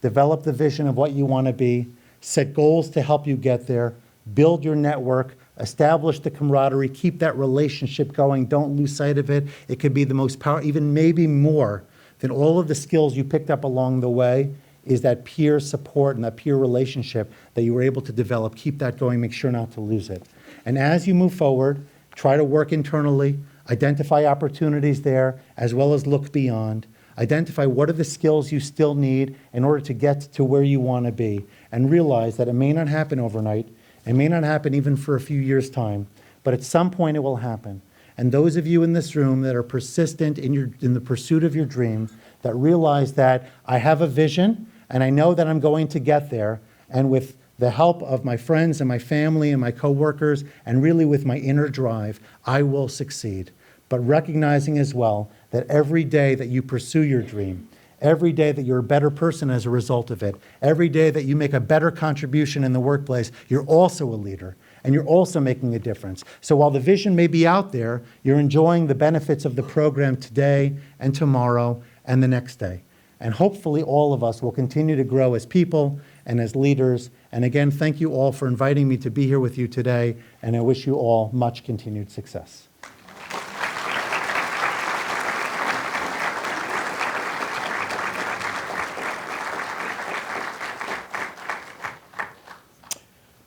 Develop the vision of what you want to be, set goals to help you get there, build your network, establish the camaraderie, keep that relationship going, don't lose sight of it. It could be the most powerful, even maybe more than all of the skills you picked up along the way, is that peer support and that peer relationship that you were able to develop. Keep that going, make sure not to lose it. And as you move forward, try to work internally, identify opportunities there, as well as look beyond. Identify what are the skills you still need in order to get to where you want to be, and realize that it may not happen overnight. It may not happen even for a few years' time, but at some point it will happen. And those of you in this room that are persistent in the pursuit of your dream, that realize that I have a vision and I know that I'm going to get there, and with the help of my friends and my family and my coworkers, and really with my inner drive, I will succeed. But recognizing as well that every day that you pursue your dream, every day that you're a better person as a result of it, every day that you make a better contribution in the workplace, you're also a leader, and you're also making a difference. So while the vision may be out there, you're enjoying the benefits of the program today and tomorrow and the next day. And hopefully all of us will continue to grow as people and as leaders. And again, thank you all for inviting me to be here with you today, and I wish you all much continued success.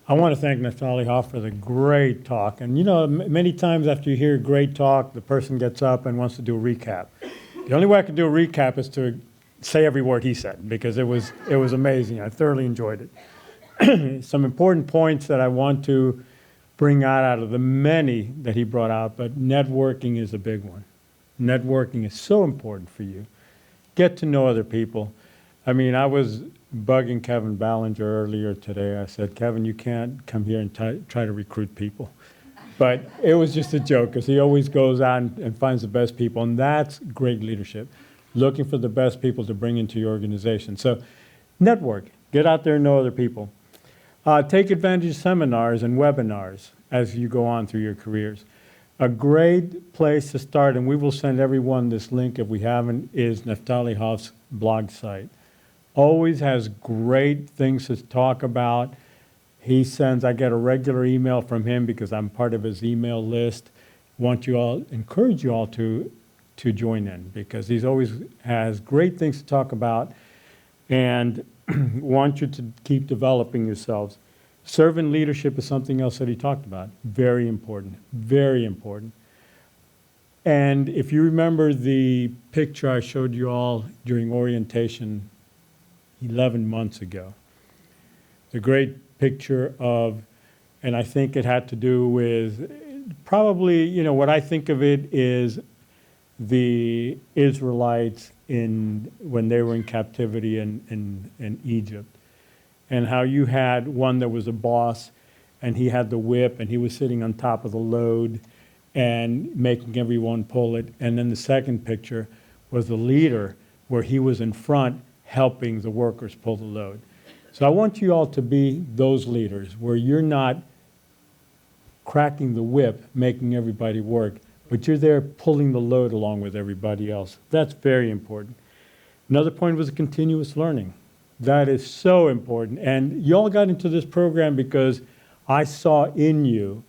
I want to thank Naphtali Hoff for the great talk. And you know, many times after you hear a great talk, the person gets up and wants to do a recap. The only way I can do a recap is to say every word he said, because it was amazing. I thoroughly enjoyed it. Some important points that I want to bring out of the many that he brought out, but networking is a big one. Networking is so important for you. Get to know other people. I mean, I was bugging Kevin Ballinger earlier today. I said, Kevin, you can't come here and try to recruit people. But it was just a joke, because he always goes out and finds the best people, and that's great leadership. looking for the best people to bring into your organization. So network, get out there and know other people. Take advantage of seminars and webinars as you go on through your careers. A great place to start, and we will send everyone this link if we haven't, is Naphtali Hoff's blog site. Always has great things to talk about. I get a regular email from him because I'm part of his email list. Encourage you all to join in because he always has great things to talk about and want you to keep developing yourselves. Servant leadership is something else that he talked about. Very important, very important. And if you remember the picture I showed you all during orientation 11 months ago, the great picture of, and I think it had to do with probably, what I think of it is the Israelites when they were in captivity in Egypt. And how you had one that was a boss, and he had the whip, and he was sitting on top of the load and making everyone pull it. And then the second picture was the leader, where he was in front helping the workers pull the load. So I want you all to be those leaders, where you're not cracking the whip, making everybody work, but you're there pulling the load along with everybody else. That's very important. Another point was continuous learning. That is so important. And you all got into this program because I saw in you,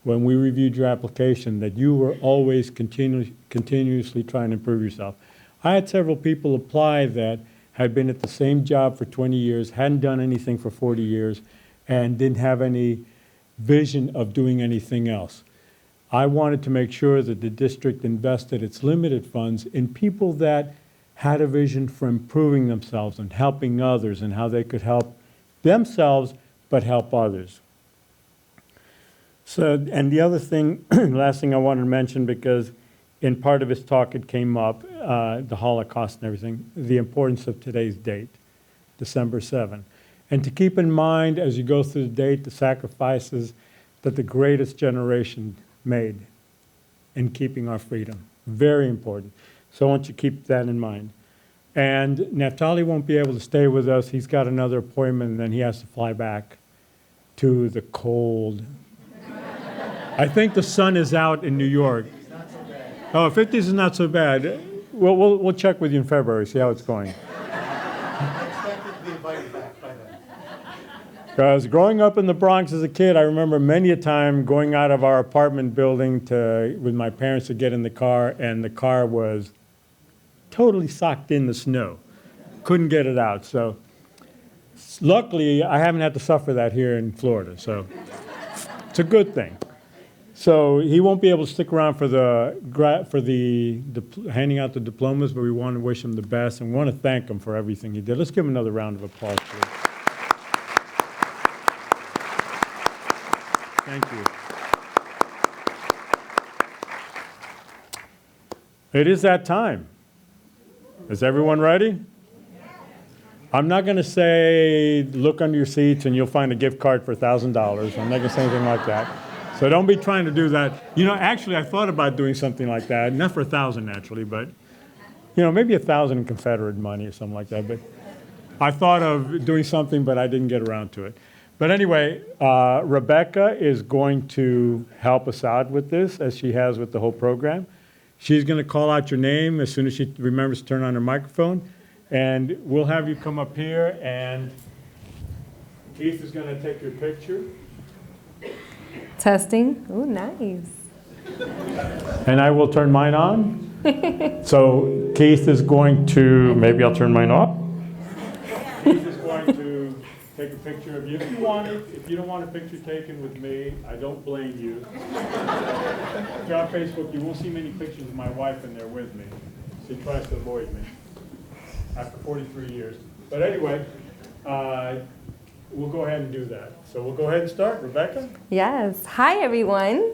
when we reviewed your application, that you were always continuously trying to improve yourself. I had several people apply that had been at the same job for 20 years, hadn't done anything for 40 years, and didn't have any vision of doing anything else. I wanted to make sure that the district invested its limited funds in people that had a vision for improving themselves and helping others and how they could help themselves but help others. So, and the other thing, last thing I wanted to mention, because in part of his talk it came up, the Holocaust and everything, the importance of today's date, December 7. And to keep in mind as you go through the date, the sacrifices that the greatest generation made in keeping our freedom. Very important. So I want you to keep that in mind. And Naphtali won't be able to stay with us. He's got another appointment, and then he has to fly back to the cold. I think the sun is out in New York. It's not so bad. Oh, 50s is not so bad. We'll check with you in February, see how it's going. I expected to be invited back by then. Because growing up in the Bronx as a kid, I remember many a time going out of our apartment building with my parents to get in the car, and the car was totally socked in the snow. Couldn't get it out. So luckily, I haven't had to suffer that here in Florida. So it's a good thing. So he won't be able to stick around for the handing out the diplomas, but we want to wish him the best and want to thank him for everything he did. Let's give him another round of applause, please. Thank you. It is that time. Is everyone ready? I'm not going to say look under your seats and you'll find a gift card for $1,000. I'm not going to say anything like that. So don't be trying to do that. Actually, I thought about doing something like that. Not for 1,000 naturally, but maybe 1,000 in Confederate money or something like that. But I thought of doing something, but I didn't get around to it. But anyway, Rebecca is going to help us out with this, as she has with the whole program. She's going to call out your name as soon as she remembers to turn on her microphone. And we'll have you come up here, and Keith is going to take your picture. Testing. Oh, nice. And I will turn mine on. So Keith is going to, maybe I'll turn mine off. Keith is going to take a picture of you. If you want it, if you don't want a picture taken with me, I don't blame you. If you're on Facebook, you won't see many pictures of my wife in there with me. She tries to avoid me after 43 years. But anyway, we'll go ahead and do that. So we'll go ahead and start. Rebecca? Yes. Hi, everyone.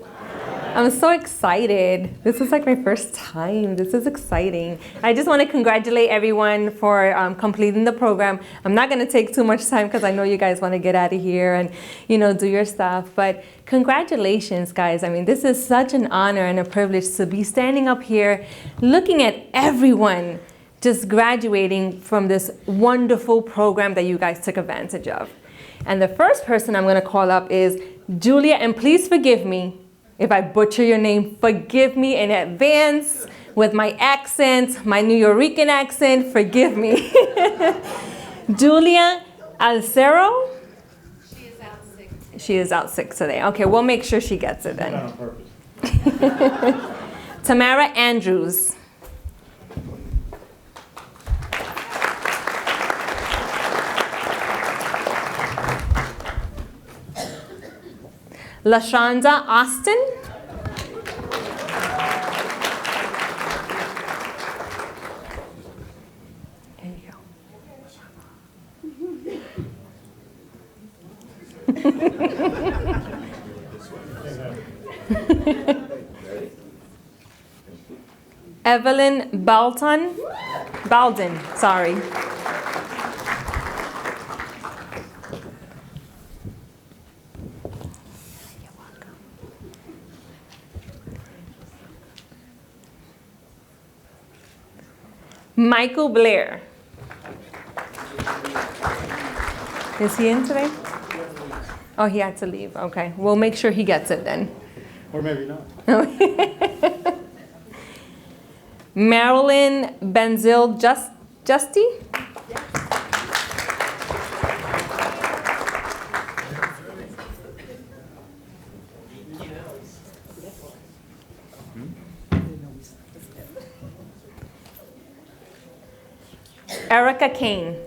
I'm so excited. This is like my first time. This is exciting. I just want to congratulate everyone for completing the program. I'm not going to take too much time because I know you guys want to get out of here and, do your stuff. But congratulations, guys. I mean, this is such an honor and a privilege to be standing up here looking at everyone just graduating from this wonderful program that you guys took advantage of. And the first person I'm gonna call up is Julia, and please forgive me if I butcher your name. Forgive me in advance with my accent, my New Yorican accent, forgive me. Julia Alcero? She is out sick today. Okay, we'll make sure she gets it then. On purpose. Tamara Andrews. LaShonda Austin. There you go. Evelyn Baldin, sorry. Michael Blair. Is he in today? Oh, he had to leave. Okay, we'll make sure he gets it then. Or maybe not. Marilyn Benzil Justy? Erica Kane.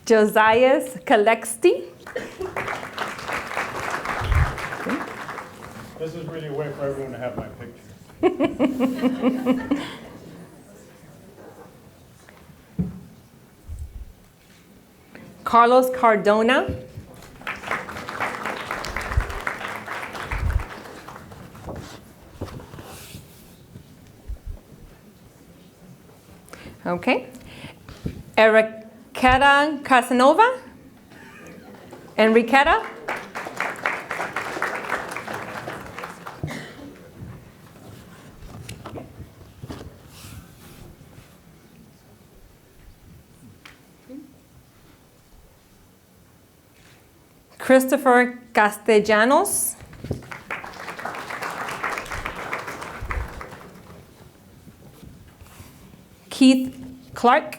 Josiah Kalexti. This is really a way for everyone to have my picture. Carlos Cardona. Okay. Enriqueta Casanova. Enriqueta. Christopher Castellanos. Keith Clark.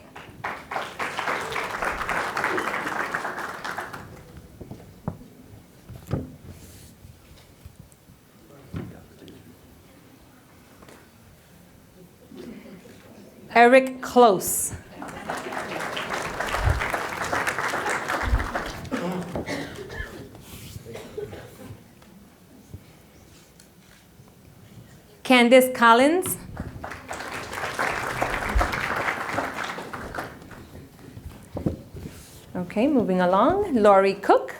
Eric Close. Candace Collins. Okay, moving along. Laurie Cook.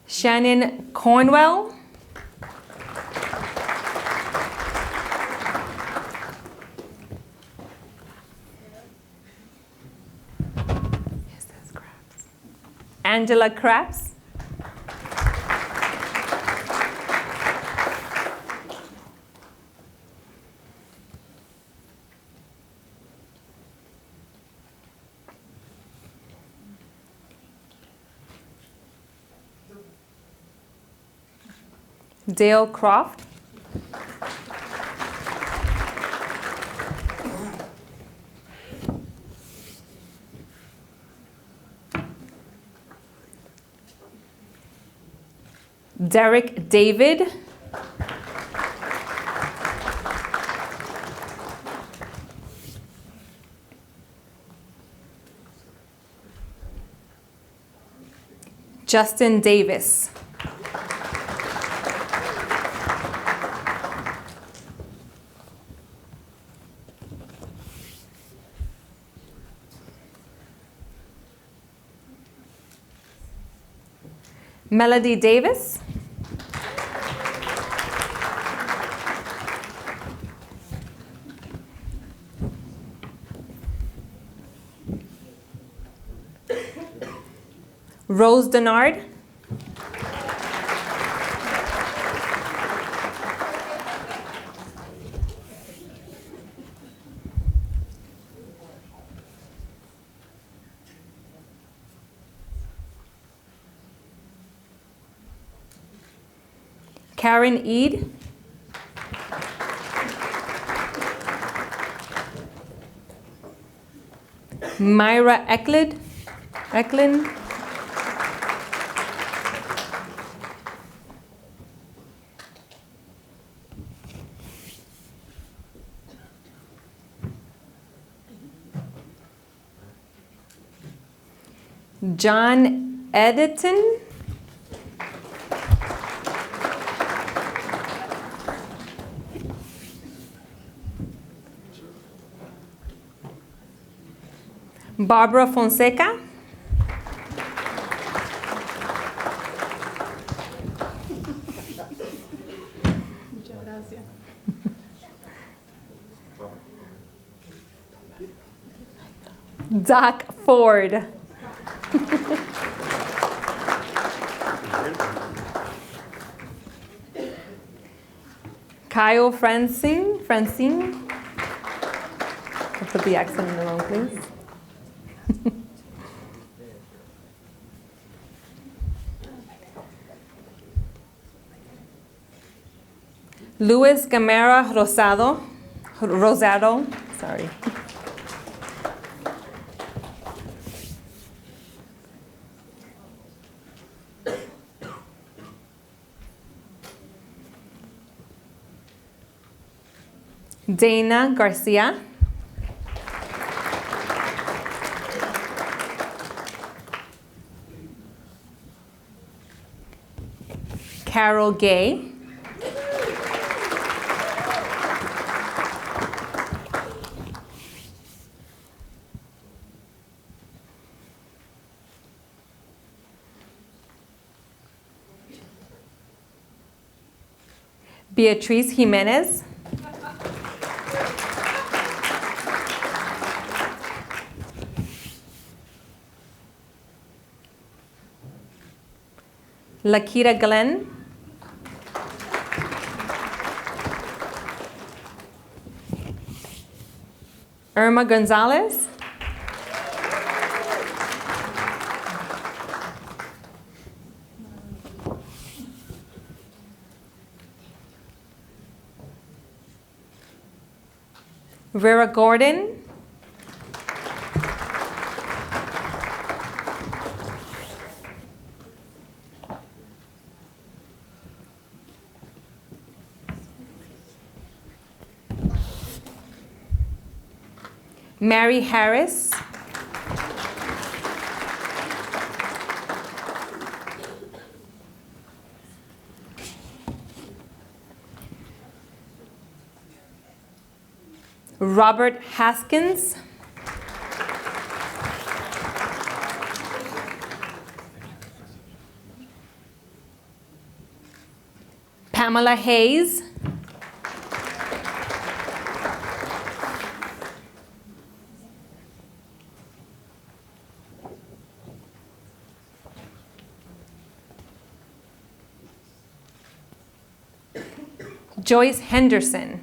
Shannon Cornwell. Angela Krabs. Dale Croft. Derek David. Justin Davis. Melody Davis. Rose Denard. Karen Eid. Myra Eklund. John Editon. Barbara Fonseca. Doc Ford. Kyle Francine. I put the accent in the wrong place. Luis Gamera Rosado, sorry. Dana Garcia. Carol Gay. Beatriz Jimenez. Lakita Glenn. Irma Gonzalez. Vera Gordon. Mary Harris. Robert Haskins. Pamela Hayes. Joyce Henderson.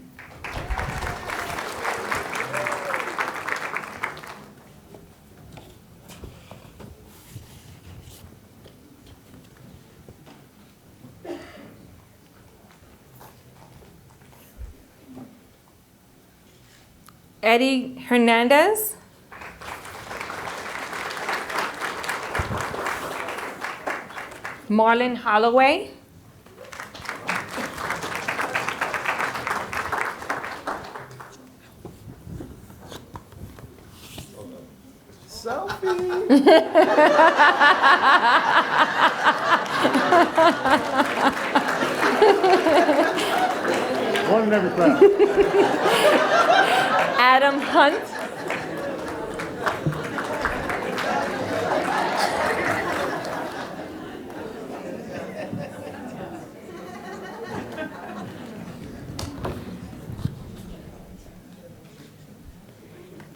Eddie Hernandez. Marlon Holloway. One in every crowd. Adam Hunt.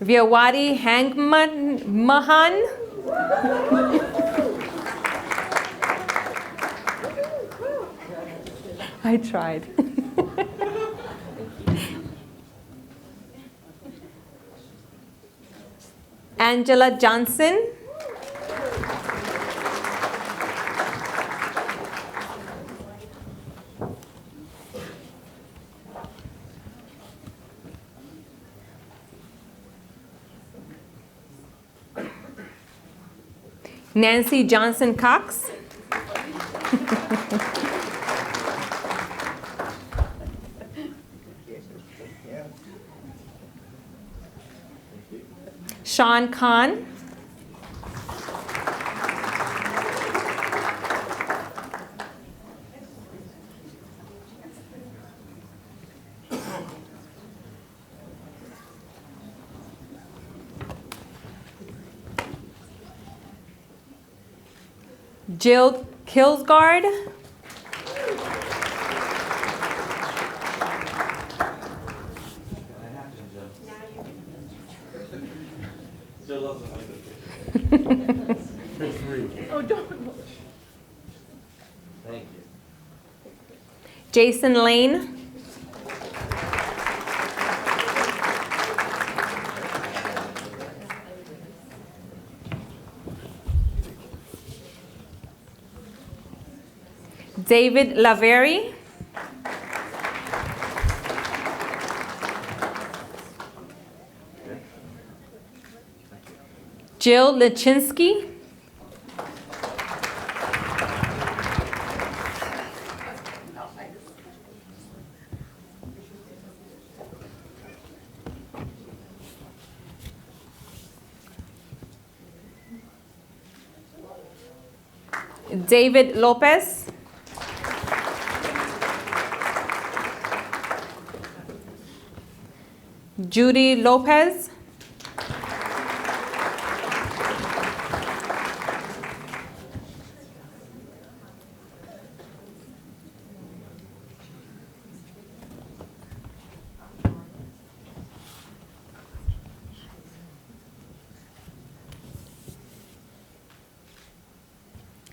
Viawadi Hangman Mahan. I tried. Angela Johnson. Nancy Johnson Cox. Sean Khan. Jill Kilsgard. Thank you. Jason Lane. David Laveri. Jill Lechinsky. David Lopez. Judy Lopez.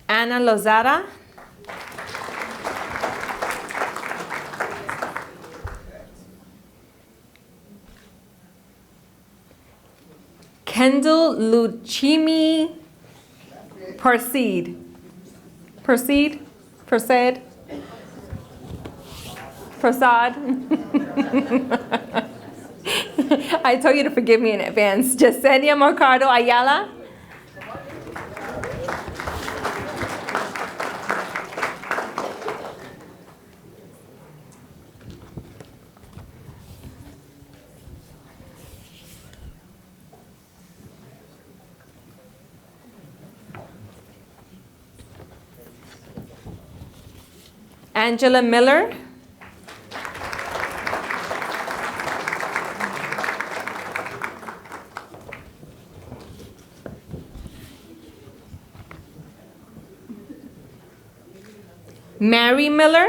Ana Lozada. Kendall Luchimi Proceed. Proceed? Prasad? Prasad? I told you to forgive me in advance. Jasenia Mercado Ayala. Angela Miller. Mary Miller.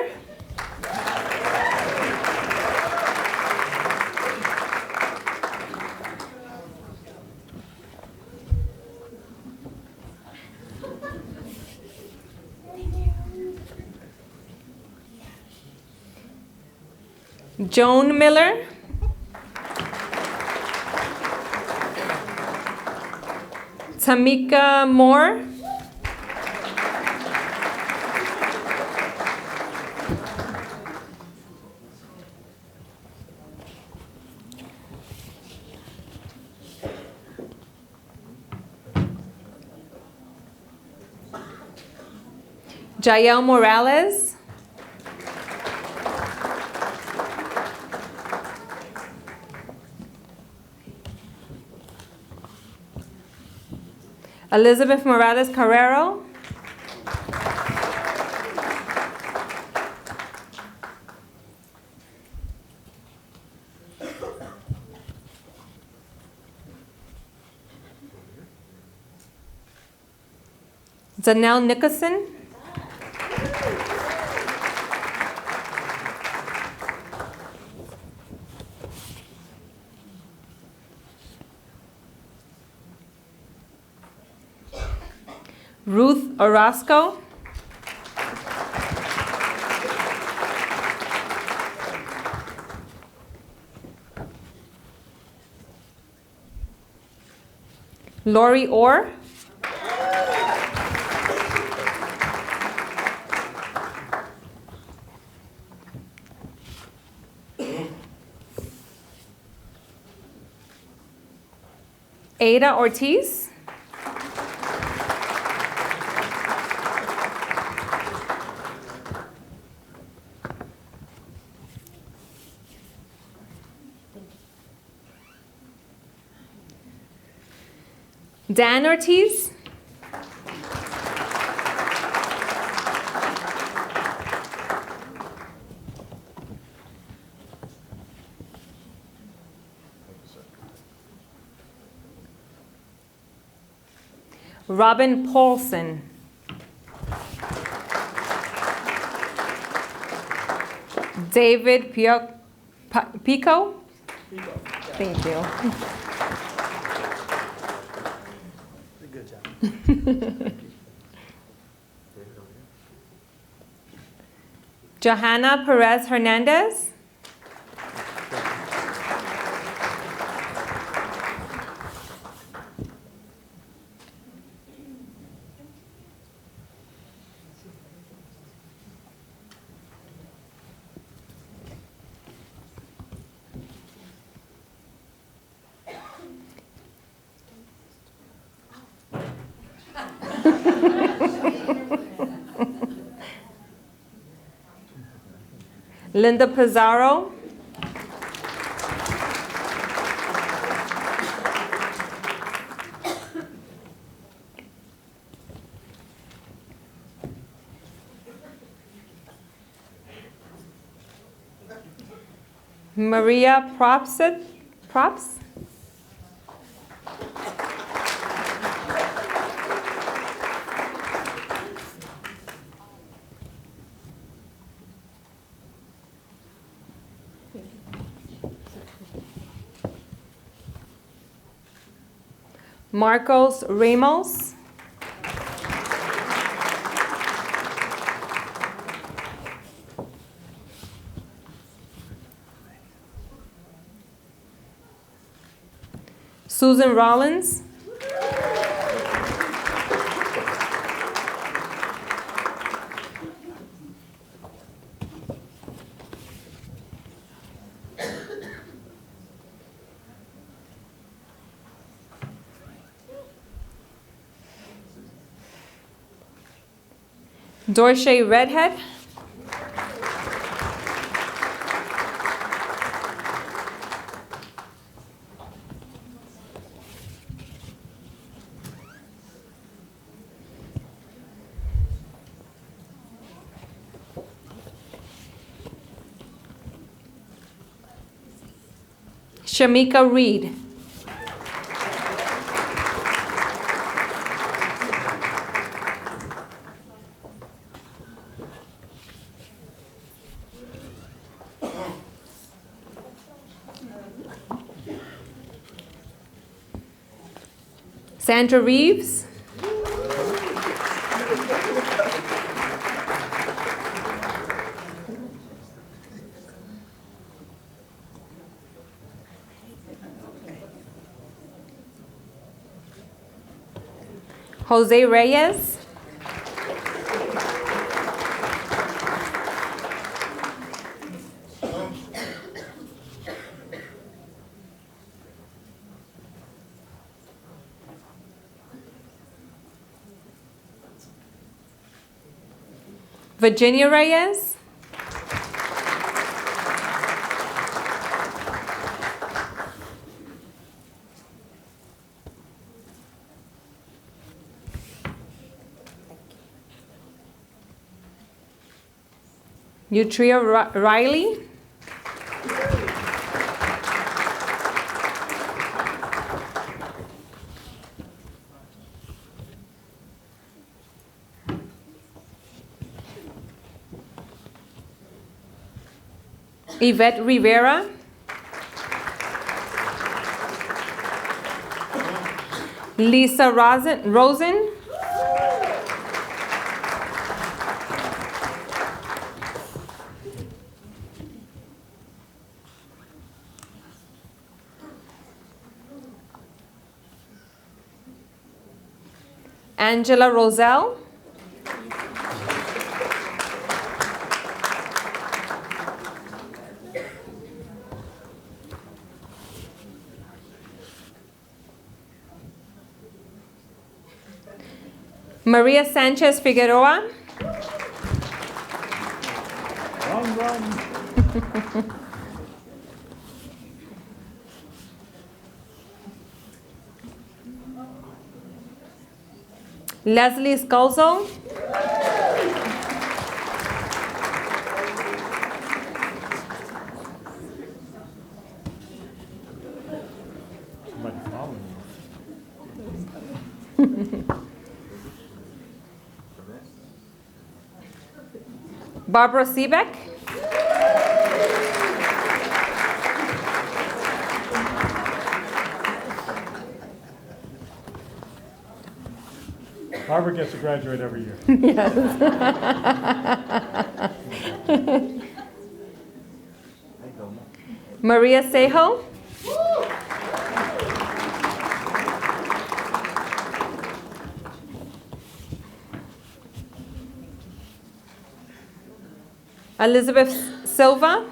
Joan Miller. Tamika Moore. Jael Morales. Elizabeth Morales Carrero. Zanelle Nicholson. Ruth Orozco. Lori Orr. Ada Ortiz. Dan Ortiz. Robin Paulson. David Pico. Thank you. Good job. Johanna Perez Hernandez. Linda Pizarro. Maria Props. Marcos Ramos. Susan Rollins. Dorsey Redhead. Shamika Reed. Sandra Reeves. Jose Reyes. Virginia Reyes. Utria Riley. Yvette Rivera. Lisa Rosen. Angela Roselle. Maria Sanchez Figueroa. Run, run. Leslie Scalzo. Somebody following you. Barbara Seebeck. Barbara gets to graduate every year. Maria Sejo. Elizabeth Silva.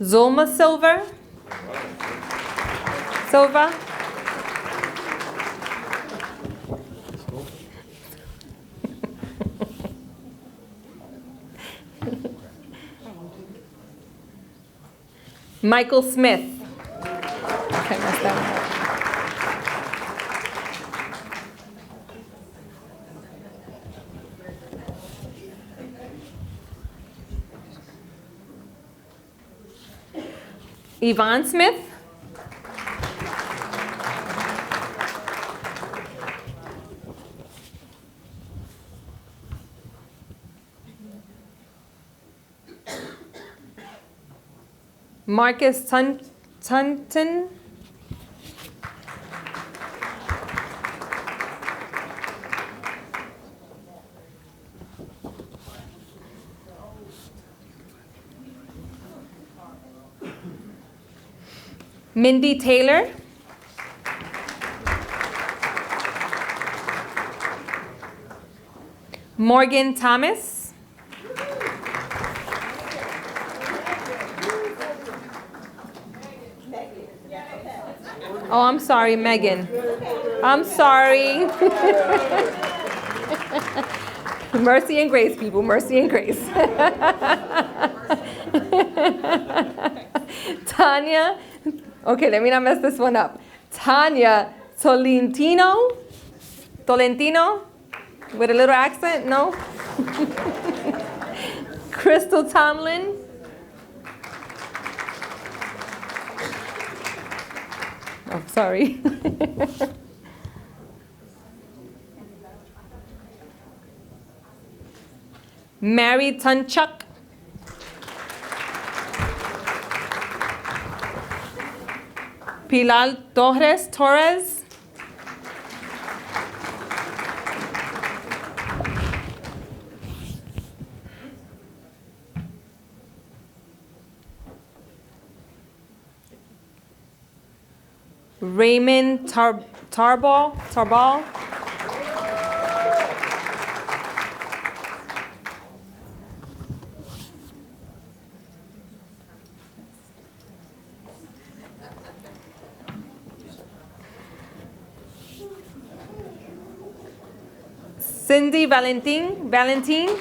Zulma Silva. Michael Smith. Okay, messed that one up. Yvonne Smith. Marcus Tunton. Mindy Taylor. Morgan Thomas. Oh, I'm sorry, Megan. I'm sorry. Mercy and grace, people. Mercy and grace. Tanya. Okay, let me not mess this one up. Tanya Tolentino. With a little accent, no? Crystal Tomlin. Oh, sorry. Mary Tunchuk. Pilar Torres. Raymond Tarbal. Cindy Valentine.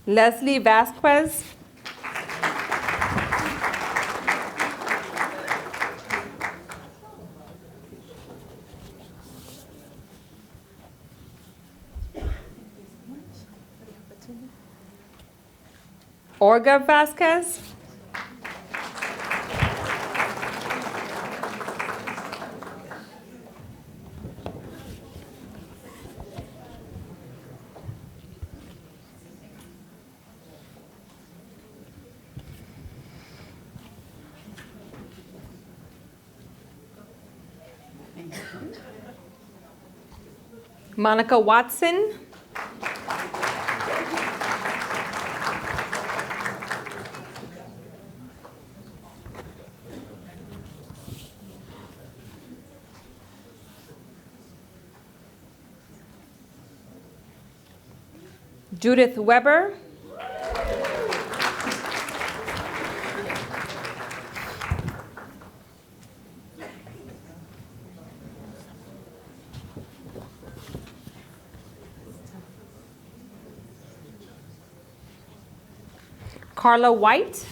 Leslie Vasquez. Olga Vasquez. Monica Watson. Judith Weber. Carla White.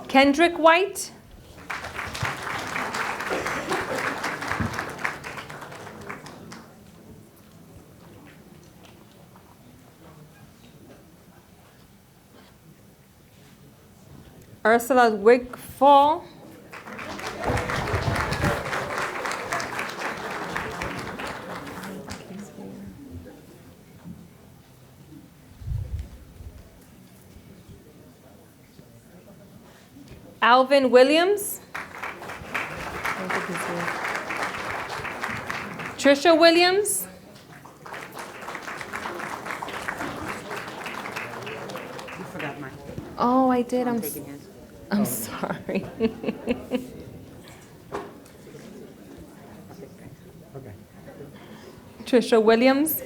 Kendrick White. Ursula Wigfall. Alvin Williams. Trisha Williams. You forgot mine. Oh, I did. I'm taking his. I'm sorry. Okay. Trisha Williams.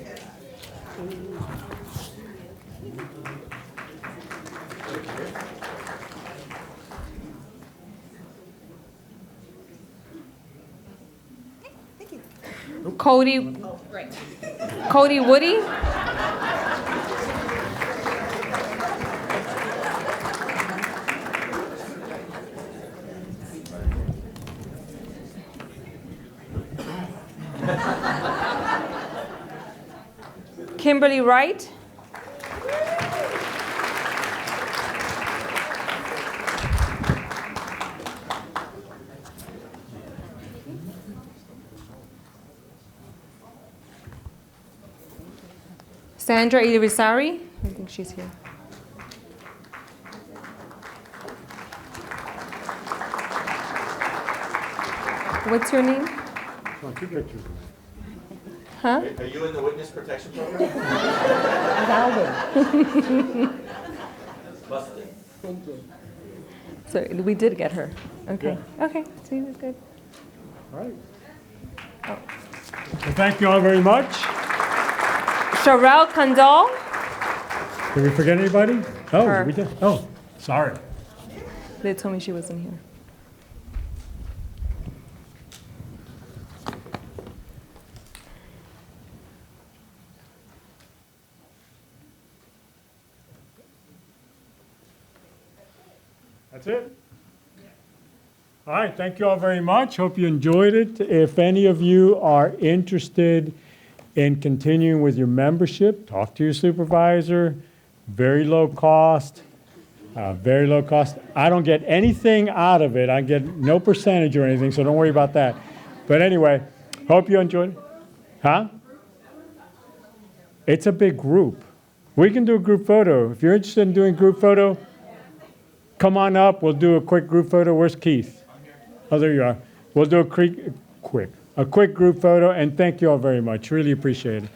Cody Woody. Kimberly Wright. Sandra Irisari. I think she's here. What's your name? Well, two pictures. Huh? Are you in the witness protection program? Must be. So we did get her. Okay. Okay. See, that's good. All right. Well, thank you all very much. Sherelle Condal. Did we forget anybody? Oh, Her. we did. Oh, sorry. They told me she wasn't here. That's it? All right, thank you all very much. Hope you enjoyed it. If any of you are interested in continuing with your membership, talk to your supervisor. Very low cost, very low cost. I don't get anything out of it. I get no percentage or anything, so don't worry about that. But anyway, hope you enjoyed it. Huh? It's a big group. We can do a group photo. If you're interested in doing group photo, come on up. We'll do a quick group photo. Where's Keith? Oh, there you are. We'll do a quick group photo, and thank you all very much. Really appreciate it.